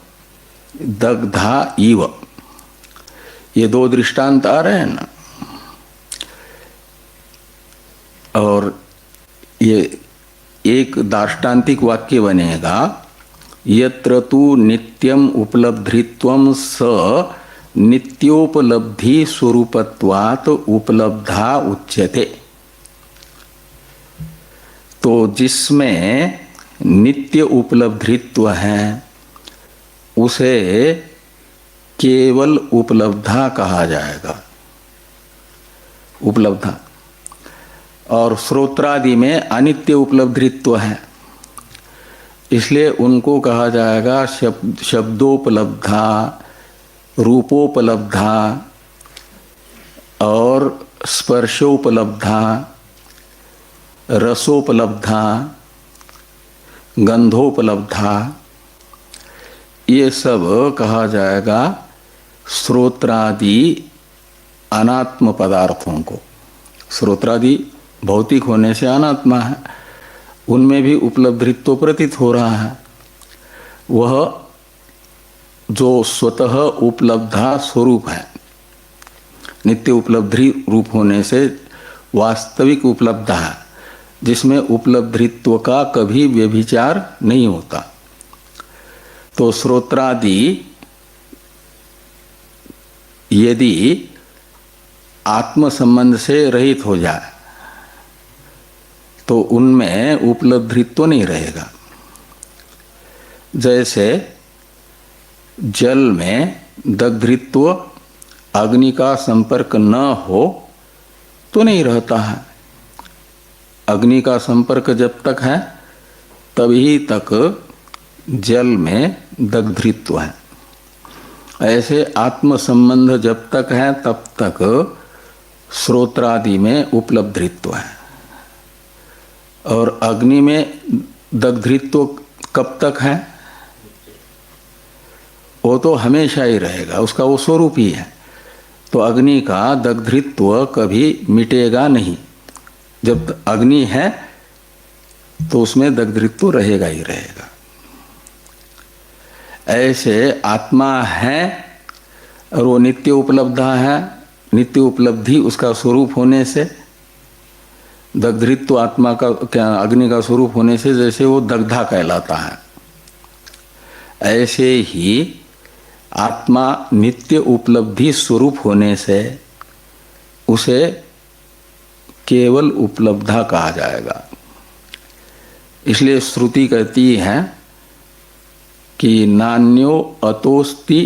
Speaker 1: दग्धा इव, ये दो दृष्टांत आ रहे हैं ना। और ये एक दार्ष्टान्तिक वाक्य बनेगा, यत्र तु नित्यम उपलब्धित्वम स नित्योपलब्धि स्वरूपत्वात् उपलब्धा उच्यते। तो जिसमें नित्य उपलब्धित्व है उसे केवल उपलब्धा कहा जाएगा, उपलब्धा। और श्रोत्रादि में अनित्य उपलब्धित्व है, इसलिए उनको कहा जाएगा शब्दोपलब्धा, रूपोपलब्धा और स्पर्शोपलब्धा, रसोपलब्धा, गंधोपलब्धा, ये सब कहा जाएगा श्रोत्रादि अनात्म पदार्थों को। श्रोत्रादि भौतिक होने से अनात्मा है, उनमें भी उपलब्धित्व प्रतीत हो रहा है। वह जो स्वतः उपलब्धा स्वरूप है, नित्य उपलब्धि रूप होने से वास्तविक उपलब्धा है, जिसमें उपलब्धित्व का कभी व्यभिचार नहीं होता। तो श्रोत्रादि यदि आत्म संबंध से रहित हो जाए तो उनमें उपलब्धित्व नहीं रहेगा। जैसे जल में दग्धित्व, अग्नि का संपर्क न हो तो नहीं रहता है। अग्नि का संपर्क जब तक है तभी तक जल में दग्धित्व है। ऐसे आत्म संबंध जब तक है तब तक श्रोत्रादि में उपलब्धित्व है। और अग्नि में दग्धित्व कब तक है? वो तो हमेशा ही रहेगा, उसका वो स्वरूप ही है। तो अग्नि का दग्धित्व कभी मिटेगा नहीं। जब अग्नि है तो उसमें दग्धित्व रहेगा ही रहेगा। ऐसे आत्मा है और वो नित्य उपलब्धा है, नित्य उपलब्धि उसका स्वरूप होने से, दग्धित्व आत्मा का क्या अग्नि का स्वरूप होने से जैसे वो दग्धा कहलाता है, ऐसे ही आत्मा नित्य उपलब्धि स्वरूप होने से उसे केवल उपलब्धा कहा जाएगा। इसलिए श्रुति कहती है कि नान्यो अतोस्ति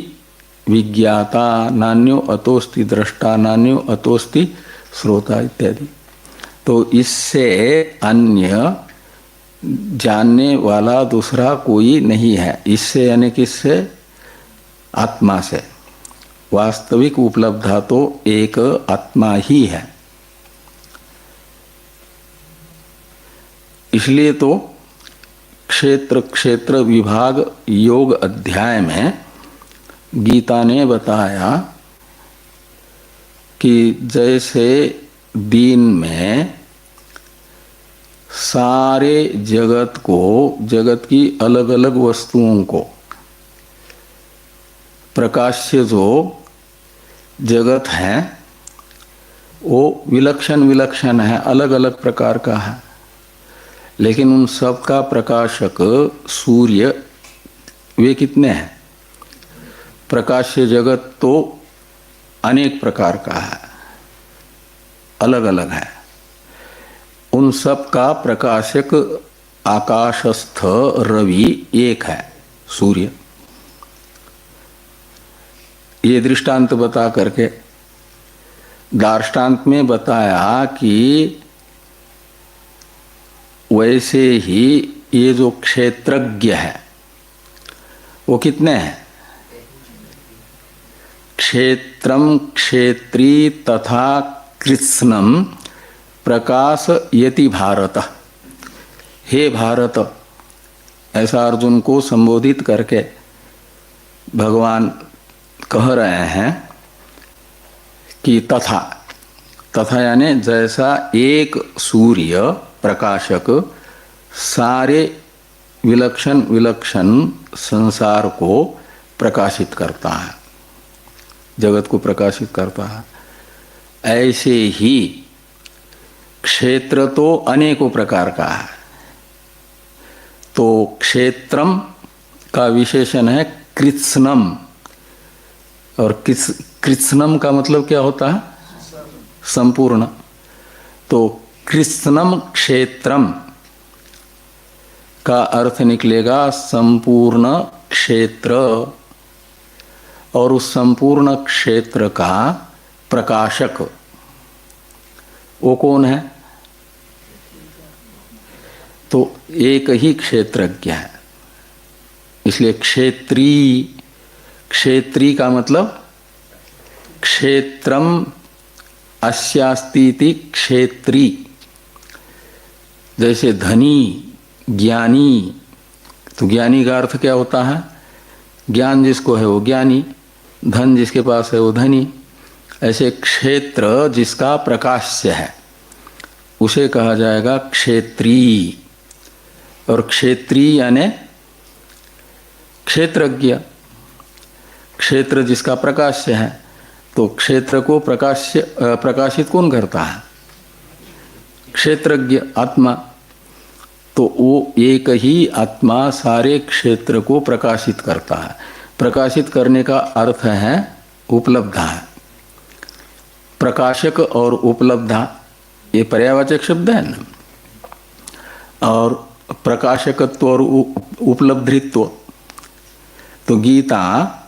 Speaker 1: विज्ञाता, नान्यो अतोस्ति दृष्टा, नान्यो अतोस्ति श्रोता इत्यादि। तो इससे अन्य जानने वाला दूसरा कोई नहीं है। इससे यानी किससे? आत्मा से। वास्तविक उपलब्धा तो एक आत्मा ही है। इसलिए तो क्षेत्र क्षेत्र विभाग योग अध्याय में गीता ने बताया कि जैसे दिन में सारे जगत को, जगत की अलग अलग वस्तुओं को, प्रकाश्य जो जगत है वो विलक्षण विलक्षण है, अलग अलग प्रकार का है, लेकिन उन सब का प्रकाशक सूर्य वे कितने हैं? प्रकाश्य जगत तो अनेक प्रकार का है, अलग अलग है। उन सब का प्रकाशक आकाशस्थ रवि एक है, सूर्य। ये दृष्टांत बता करके दार्ष्टान्त में बताया कि वैसे ही ये जो क्षेत्रज्ञ है वो कितने हैं? क्षेत्रम क्षेत्री तथा कृत्स्नम प्रकाश यति भारत। हे भारत, ऐसा अर्जुन को संबोधित करके भगवान कह रहे हैं कि तथा, तथा यानी जैसा एक सूर्य प्रकाशक सारे विलक्षण विलक्षण संसार को प्रकाशित करता है, जगत को प्रकाशित करता है, ऐसे ही क्षेत्र तो अनेकों प्रकार का है। तो क्षेत्रम का विशेषण है कृत्स्नम, और कृत्स्नम का मतलब क्या होता है? संपूर्ण। तो कृत्स्नम क्षेत्रम का अर्थ निकलेगा संपूर्ण क्षेत्र, और उस संपूर्ण क्षेत्र का प्रकाशक वो कौन है? तो एक ही क्षेत्रज्ञ है, इसलिए क्षेत्री, क्षेत्री का मतलब क्षेत्रम अस्यास्तीति क्षेत्री। जैसे धनी, ज्ञानी, तो ज्ञानी का अर्थ क्या होता है? ज्ञान जिसको है वो ज्ञानी, धन जिसके पास है वो धनी। ऐसे क्षेत्र जिसका प्रकाश्य है उसे कहा जाएगा क्षेत्री, और क्षेत्री यानी क्षेत्रज्ञ। क्षेत्र जिसका प्रकाश्य है, तो क्षेत्र को प्रकाशित कौन करता है? क्षेत्रज्ञ, आत्मा। तो वो एक ही आत्मा सारे क्षेत्र को प्रकाशित करता है। प्रकाशित करने का अर्थ है उपलब्धा है। प्रकाशक और उपलब्धा ये पर्यायवाचक शब्द है ना। और प्रकाशकत्व और उपलब्धित्व, तो गीता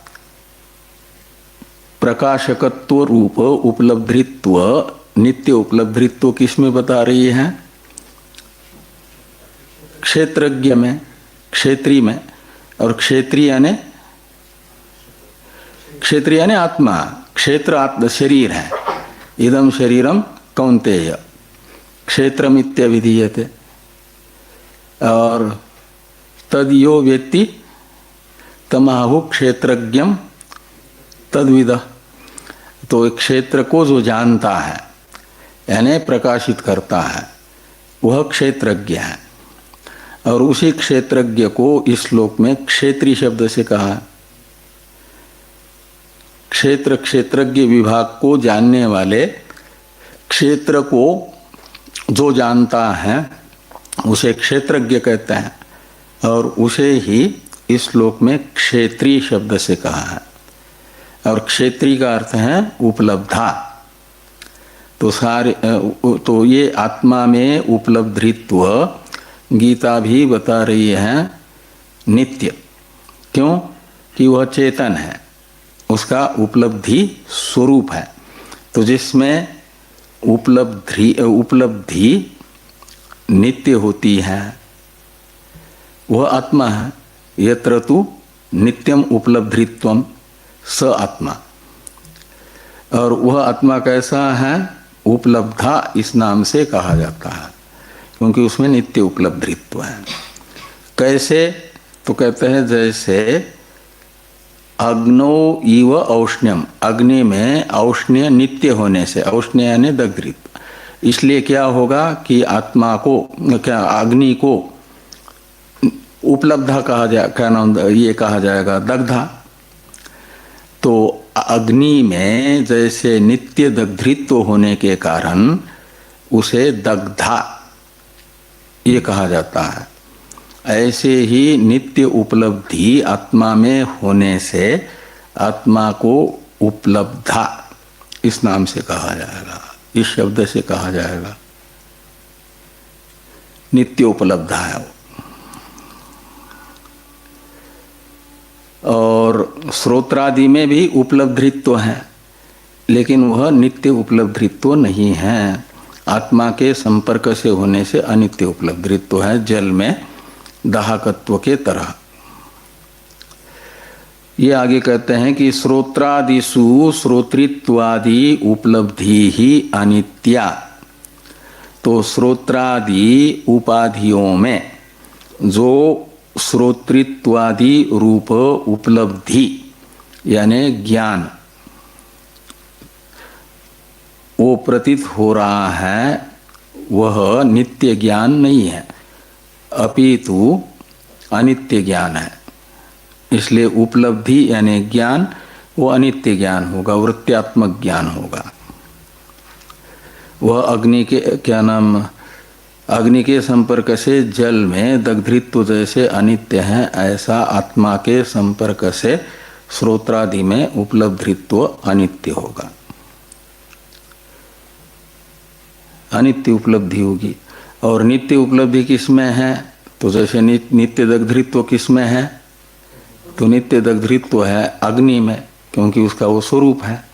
Speaker 1: प्रकाशकत्व रूप उपलब्धित्व, नित्य उपलब्धित्व किस में बता रही है? क्षेत्रज्ञ में, क्षेत्री में। और क्षेत्री यानी, क्षेत्री यानी आत्मा, क्षेत्र आत्मा शरीर है। इदम शरीरम कौन्तेय क्षेत्रमित्यभिधीयते। और तद्यो वेत्ति तमाहु क्षेत्रज्ञम तद्विदः। तो क्षेत्र को जो जानता है यानी प्रकाशित करता है वह क्षेत्रज्ञ है। और उसी क्षेत्रज्ञ को इस श्लोक में क्षेत्री शब्द से कहा है। क्षेत्र, क्षेत्रज्ञ विभाग को जानने वाले, क्षेत्र को जो जानता है उसे क्षेत्रज्ञ कहते हैं, और उसे ही इस श्लोक में क्षेत्री शब्द से कहा है। और क्षेत्री का अर्थ है उपलब्धा। तो सारे, तो ये आत्मा में उपलब्धित्व गीता भी बता रही है नित्य। क्यों? कि वह चेतन है, उसका उपलब्धि स्वरूप है। तो जिसमें उपलब्धि नित्य होती है वह आत्मा है। यत्र तु नित्यम उपलब्धित्वम स आत्मा। और वह आत्मा कैसा है? उपलब्धा इस नाम से कहा जाता है, क्योंकि उसमें नित्य उपलब्धित्व है। कैसे? तो कहते हैं जैसे अग्नो इव औष्ण्यम, अग्नि में औष्ण्य नित्य होने से, औष्ण्य यानी दग्धृत्व, इसलिए क्या होगा कि आत्मा को, क्या अग्नि को उपलब्धा कहा जाए, क्या नाम ये कहा जाएगा? दग्धा। तो अग्नि में जैसे नित्य दग्धृत्व होने के कारण उसे दग्धा ये कहा जाता है, ऐसे ही नित्य उपलब्धि आत्मा में होने से आत्मा को उपलब्धा इस नाम से कहा जाएगा, इस शब्द से कहा जाएगा। नित्य उपलब्धा है वो। और श्रोत्रादि में भी उपलब्धित्व है, लेकिन वह नित्य उपलब्धित्व नहीं है। आत्मा के संपर्क से होने से अनित्य उपलब्धित्व है, जल में दाहकत्व के तरह। ये आगे कहते हैं कि श्रोत्रादिषु श्रोतृत्वादि उपलब्धि ही अनित्या। तो श्रोत्रादि उपाधियों में जो श्रोतृत्वादि रूप उपलब्धि यानी ज्ञान वो प्रतीत हो रहा है, वह नित्य ज्ञान नहीं है, अपितु अनित्य ज्ञान है। इसलिए उपलब्धि यानी ज्ञान वो अनित्य ज्ञान होगा, वृत्त्यात्मक ज्ञान होगा। वह अग्नि के क्या नाम, अग्नि के संपर्क से जल में दग्धृत्व जैसे अनित्य है, ऐसा आत्मा के संपर्क से श्रोत्रादि में उपलब्धित्व अनित्य होगा, अनित्य उपलब्धि होगी। और नित्य उपलब्धि किसमें है? तो जैसे नित्य दग्धृत्व किसमें है? तो नित्य दग्धृत्व है अग्नि में, क्योंकि उसका वो स्वरूप है।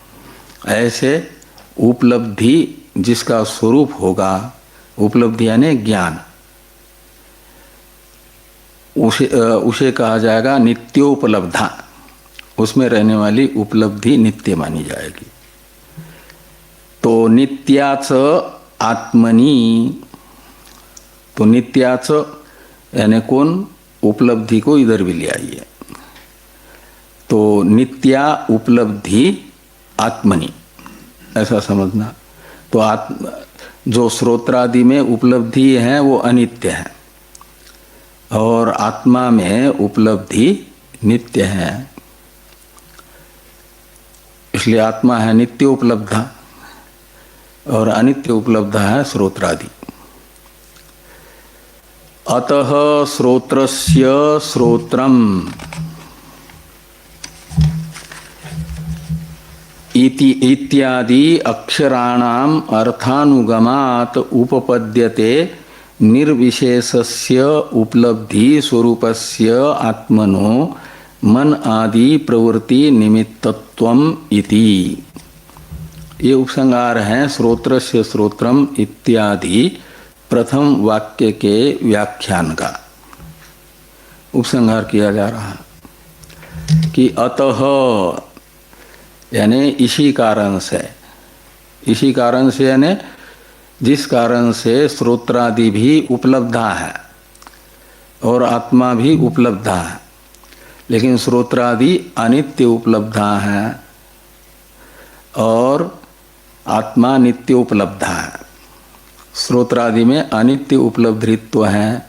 Speaker 1: ऐसे उपलब्धि जिसका स्वरूप होगा, उपलब्धि यानी ज्ञान, उसे कहा जाएगा नित्योपलब्धा। उसमें रहने वाली उपलब्धि नित्य मानी जाएगी। तो नित्याच आत्मनि, तो नित्याच यानी कौन? उपलब्धि को इधर भी ले आइए। तो नित्या उपलब्धि आत्मनि ऐसा समझना। तो जो श्रोत्रादि में उपलब्धि है वो अनित्य है और आत्मा में उपलब्धि नित्य है, इसलिए आत्मा है नित्य उपलब्धा और अनित्य उपलब्धा है श्रोत्रादि। अतः श्रोत्रस्य श्रोत्रम इत्यादि अक्षराणाम अर्थानुगमात उपपद्यते निर्विशेषस्य उपलब्धि स्वरूपस्य आत्मनो मन आदि प्रवृत्ति निमित्तत्वम इति। ये उपसंहार है श्रोत्रस्य श्रोत्रम इत्यादि प्रथम वाक्य के व्याख्यान का उपसंहार किया जा रहा है कि अतः यानी इसी कारण से, इसी कारण से यानी जिस कारण से श्रोत्रादि भी उपलब्धा है और आत्मा भी उपलब्धा है, लेकिन श्रोत्रादि अनित्य उपलब्धा है और आत्मा नित्य उपलब्धा है। श्रोत्रादि में अनित्य उपलब्धित्व है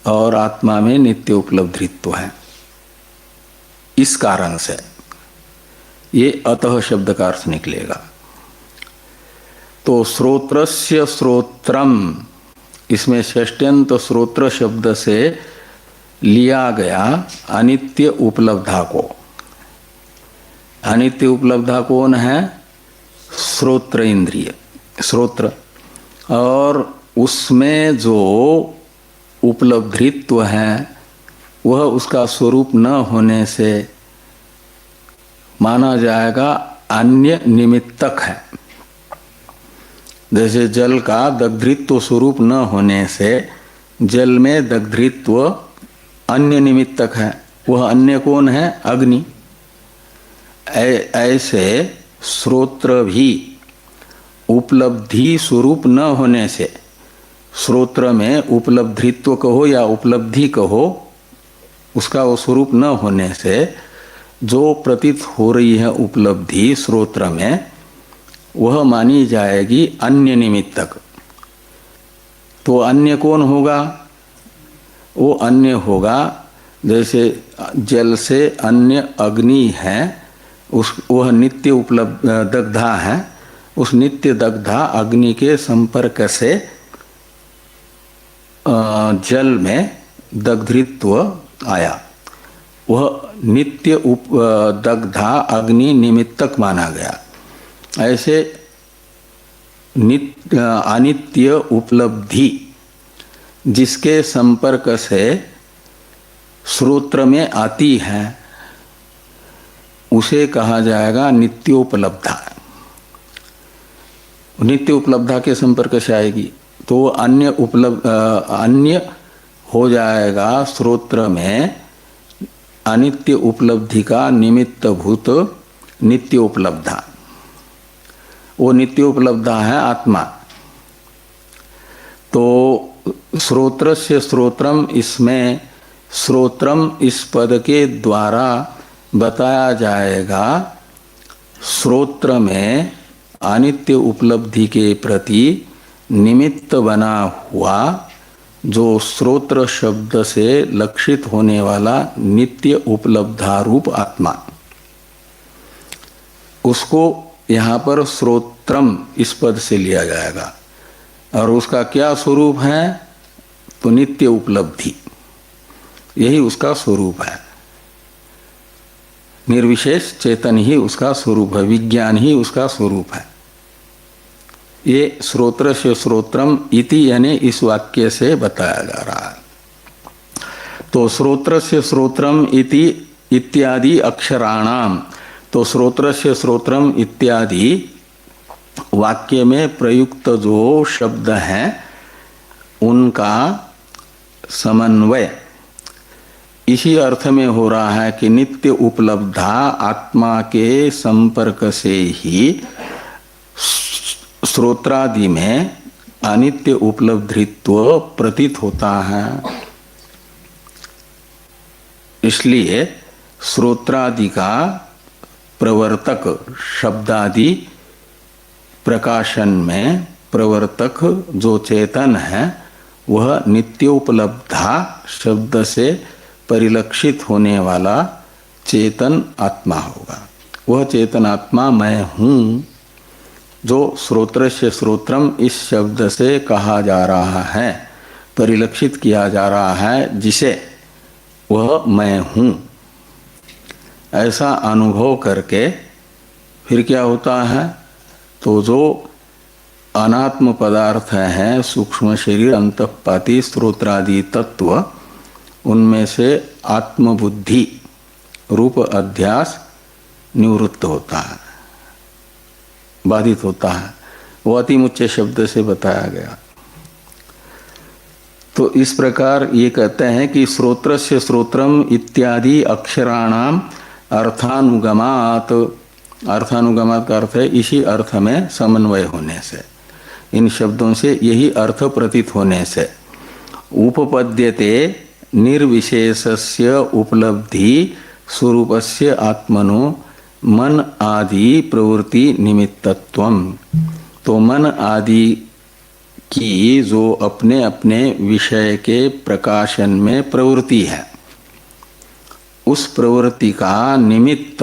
Speaker 1: और आत्मा में नित्य उपलब्धित्व है। इस कारण से ये अतः शब्द का अर्थ निकलेगा। तो श्रोत्रस्य श्रोत्रम, इसमें षष्ट्यंत श्रोत्र शब्द से लिया गया अनित्य उपलब्धा को। अनित्य उपलब्धा कौन है? श्रोत्र इंद्रिय, श्रोत्र। और उसमें जो उपलब्धित्व है वह उसका स्वरूप न होने से माना जाएगा अन्य निमित्तक है। जैसे जल का दग्धृत्व स्वरूप न होने से जल में दग्धृत्व अन्य निमित्तक है। वह अन्य कौन है? अग्नि। ऐसे श्रोत्र भी उपलब्धि स्वरूप न होने से, श्रोत्र में उपलब्धित्व कहो या उपलब्धि कहो, उसका वो स्वरूप न होने से जो प्रतीत हो रही है उपलब्धि श्रोत्र में, वह मानी जाएगी अन्य निमित्तक। तो अन्य कौन होगा? वो अन्य होगा जैसे जल से अन्य अग्नि है, वह नित्य उपलब्ध दग्धा है। उस नित्य दग्धा अग्नि के संपर्क से जल में दग्धृत्व आया, वह नित्य दग्धा अग्नि निमित्तक माना गया। ऐसे अनित्य उपलब्धि जिसके संपर्क से श्रोत्र में आती है उसे कहा जाएगा नित्योपलब्धा। नित्य उपलब्धा के संपर्क से आएगी तो अन्य हो जाएगा श्रोत्र में अनित्य उपलब्धि का निमित्त भूत नित्य उपलब्धा। वो नित्य उपलब्धा है आत्मा। तो श्रोत्र से श्रोत्रम, इसमें श्रोत्रम इस पद के द्वारा बताया जाएगा श्रोत्र में अनित्य उपलब्धि के प्रति निमित्त बना हुआ जो श्रोत्र शब्द से लक्षित होने वाला नित्य उपलब्धारूप आत्मा, उसको यहाँ पर श्रोत्रम इस पद से लिया जाएगा। और उसका क्या स्वरूप है? तो नित्य उपलब्धि, यही उसका स्वरूप है। निर्विशेष चेतन ही उसका स्वरूप है, विज्ञान ही उसका स्वरूप है। ये श्रोत्र से श्रोत्रम इति यानी इस वाक्य से बताया जा रहा है। तो श्रोत्र से श्रोत्रम इति इत्यादि अक्षराणाम, तो श्रोत्र से श्रोत्रम इत्यादि वाक्य में प्रयुक्त जो शब्द हैं उनका समन्वय इसी अर्थ में हो रहा है कि नित्य उपलब्धा आत्मा के संपर्क से ही श्रोत्रादि में अनित्य उपलब्धित्व प्रतीत होता है। इसलिए श्रोत्रादि का प्रवर्तक शब्दादि प्रकाशन में प्रवर्तक जो चेतन है वह नित्योपलब्धा शब्द से परिलक्षित होने वाला चेतन आत्मा होगा। वह चेतन आत्मा मैं हूँ जो श्रोत्र से श्रोत्रम इस शब्द से कहा जा रहा है, परिलक्षित किया जा रहा है, जिसे वह मैं हूँ ऐसा अनुभव करके फिर क्या होता है? तो जो अनात्म पदार्थ है, सूक्ष्म शरीर, अंतःपाती, स्त्रोत्रादि तत्व, उनमें से आत्मबुद्धि रूप अध्यास निवृत्त होता है, बाधित होता है। वो अतिमुच्च शब्द से बताया गया। तो इस प्रकार ये कहते हैं कि श्रोत्रस्य श्रोत्रम इत्यादि अक्षराणाम अर्थानुगमात, अर्थानुगमात का अर्थ है इसी अर्थ में समन्वय होने से, इन शब्दों से यही अर्थ प्रतीत होने से, उपपद्यते निर्विशेषस्य उपलब्धि स्वरूपस्य आत्मनो मन आदि प्रवृत्ति निमित्तत्वम। तो मन आदि की जो अपने अपने विषय के प्रकाशन में प्रवृत्ति है, उस प्रवृत्ति का निमित्त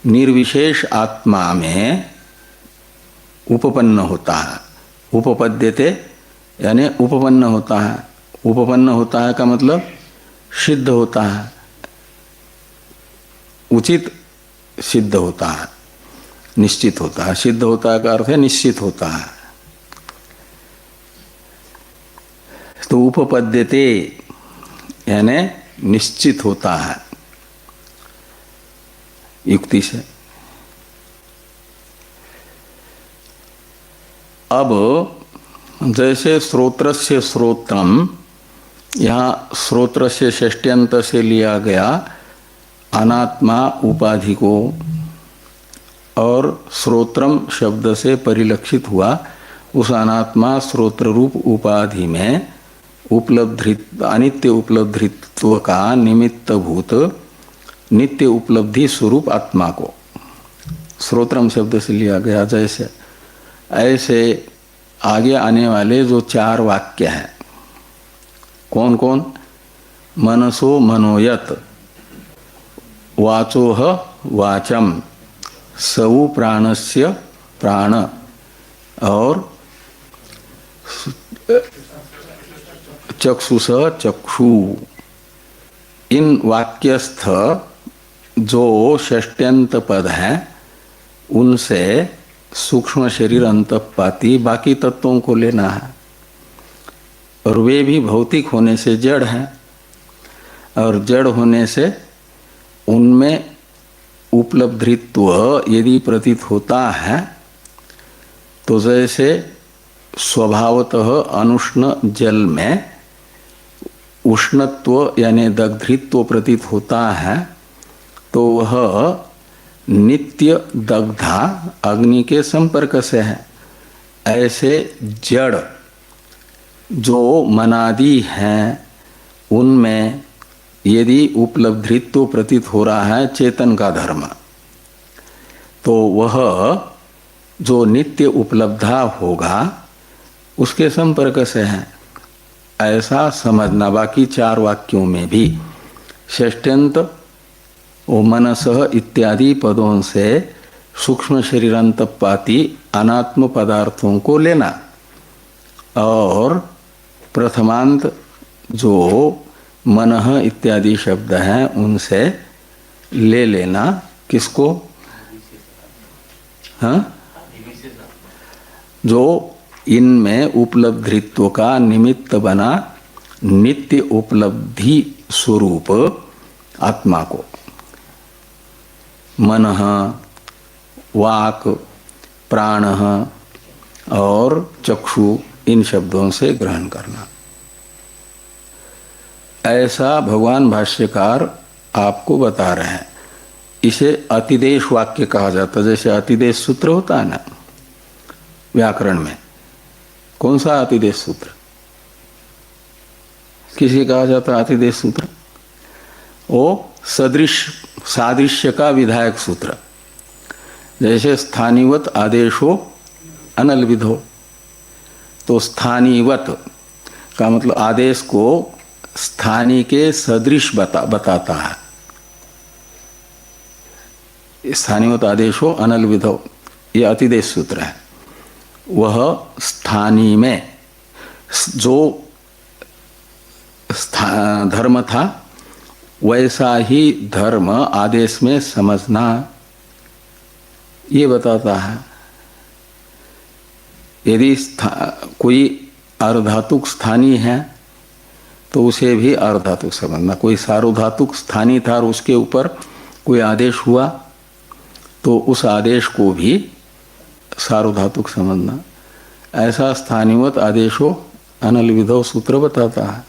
Speaker 1: निर्विशेष आत्मा में उपपन्न होता है। उपपद्यते यानी उपपन्न होता है। उपपन्न होता है का मतलब सिद्ध होता है, उचित सिद्ध होता है, निश्चित होता है। सिद्ध होता है का अर्थ है निश्चित होता है। तो उपपद्यते यानी निश्चित होता है युक्ति से। अब जैसे श्रोत्रस्य श्रोत्रम, यहाँ श्रोत्र से षष्ट्यंत से लिया गया अनात्मा उपाधि को, और श्रोत्रम शब्द से परिलक्षित हुआ उस अनात्मा श्रोत्र रूप उपाधि में अनित्य उपलब्धित्व का निमित्त भूत नित्य उपलब्धि स्वरूप आत्मा को श्रोत्रम शब्द से लिया गया। जैसे ऐसे आगे आने वाले जो चार वाक्य हैं, कौन कौन? मनसो मनोयत, वाचोह वाचम, सवु प्राणस्य प्राण, और चक्षुष चक्षु। इन वाक्यस्थ जो षष्ट्यंत पद हैं उनसे सूक्ष्म शरीर, अंतःपाती, बाकी तत्वों को लेना है। और वे भी भौतिक होने से जड़ हैं, और जड़ होने से उनमें उपलब्धित्व यदि प्रतीत होता है तो जैसे स्वभावतः अनुष्ण जल में उष्णत्व यानी दग्धित्व प्रतीत होता है, तो वह नित्य दग्धा अग्नि के संपर्क से है। ऐसे जड़ जो मनादि हैं उनमें यदि उपलब्धित्व प्रतीत हो रहा है चेतन का धर्म, तो वह जो नित्य उपलब्धा होगा उसके संपर्क से है, ऐसा समझना। बाकी 4 वाक्यों में भी षष्ट्यंत ओ मनसः इत्यादि पदों से सूक्ष्म शरीरांतपाती अनात्म पदार्थों को लेना, और प्रथमांत जो मनः इत्यादि शब्द हैं उनसे ले लेना किसको? हाँ, जो इनमें उपलब्धित्व का निमित्त बना नित्य उपलब्धि स्वरूप आत्मा को मनः, वाक, प्राणः और चक्षु इन शब्दों से ग्रहण करना। ऐसा भगवान भाष्यकार आपको बता रहे हैं। इसे अतिदेश वाक्य कहा जाता है। जैसे अतिदेश सूत्र होता है ना व्याकरण में, कौन सा अतिदेश सूत्र? किसे कहा जाता है अतिदेश सूत्र? वो सादृश्य का विधायक सूत्र। जैसे स्थानीवत आदेशो अनलविधो, तो स्थानीवत का मतलब आदेश को स्थानी के सदृश बताता है। स्थानीवत आदेशो अनलविधो, ये अतिदेश सूत्र है। वह स्थानी में जो धर्म था वैसा ही धर्म आदेश में समझना, ये बताता है। यदि कोई अर्धातुक स्थानी है तो उसे भी अर्धातुक समझना। कोई सार्वधातुक स्थानी था और उसके ऊपर कोई आदेश हुआ तो उस आदेश को भी सार्वधातुक समझना। ऐसा स्थानीवत आदेशो अनलविधो सूत्र बताता है।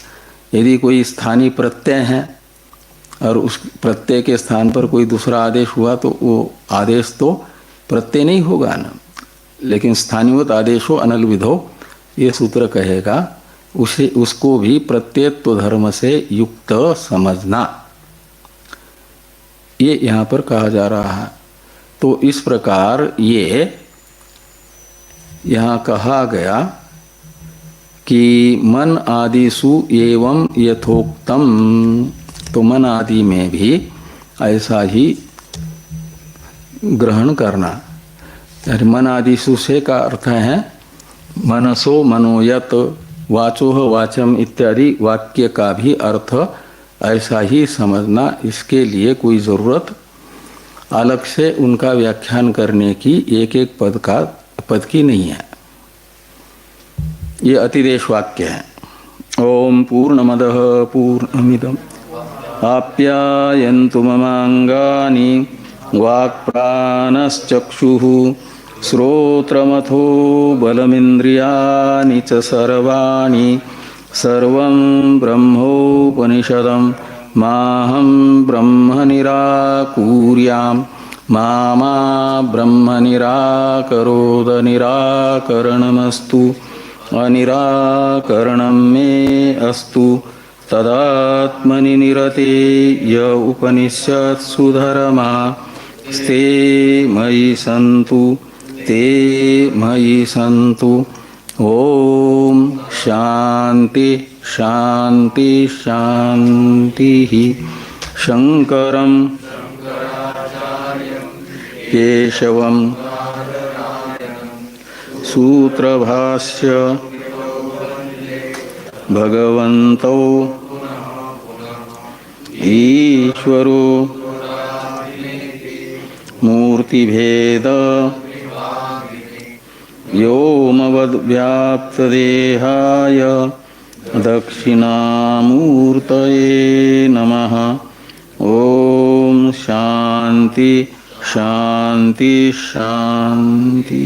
Speaker 1: यदि कोई स्थानीय प्रत्यय है और उस प्रत्यय के स्थान पर कोई दूसरा आदेश हुआ तो वो आदेश तो प्रत्यय नहीं होगा ना, लेकिन स्थानीयवत आदेशो अनलविधो ये सूत्र कहेगा उसको भी प्रत्ययत्व धर्म से युक्त समझना। ये यहाँ पर कहा जा रहा है। तो इस प्रकार ये यहाँ कहा गया कि मन आदिषु एवं यथोक्तम, तो मन आदि में भी ऐसा ही ग्रहण करना। मन आदिषु से का अर्थ है मनसो मनोयत, वाचो वाचम इत्यादि वाक्य का भी अर्थ ऐसा ही समझना। इसके लिए कोई ज़रूरत अलग से उनका व्याख्यान करने की एक एक पद की नहीं है। ये अतिदेश वाक्य है। ओम पूर्णमदः पूर्णमिदम् आप्यायन्तु ममांगानि वाक्प्राणश्चक्षुः श्रोत्रमथो बलमिन्द्रियाणि च सर्वाणि सर्वं ब्रह्मोपनिषदं माहं ब्रह्म निराकुर्याम् मा ब्रह्म निराकरोद निराकरणमस्तु अनिराकरणं मे अस्तु तदात्मनि निरते य उपनिषत्सु धर्मा स्ते मयि सन्तु ते मयि सन्तु। ओम शांति शांति शांति। शंकरं केशवं सूत्रभाष्य भगवन्तौ ईश्वरो मूर्तिभेद व्योमवद्व्याप्तदेहाय दक्षिणामूर्तये नमः। ओम शांति शांति शांति।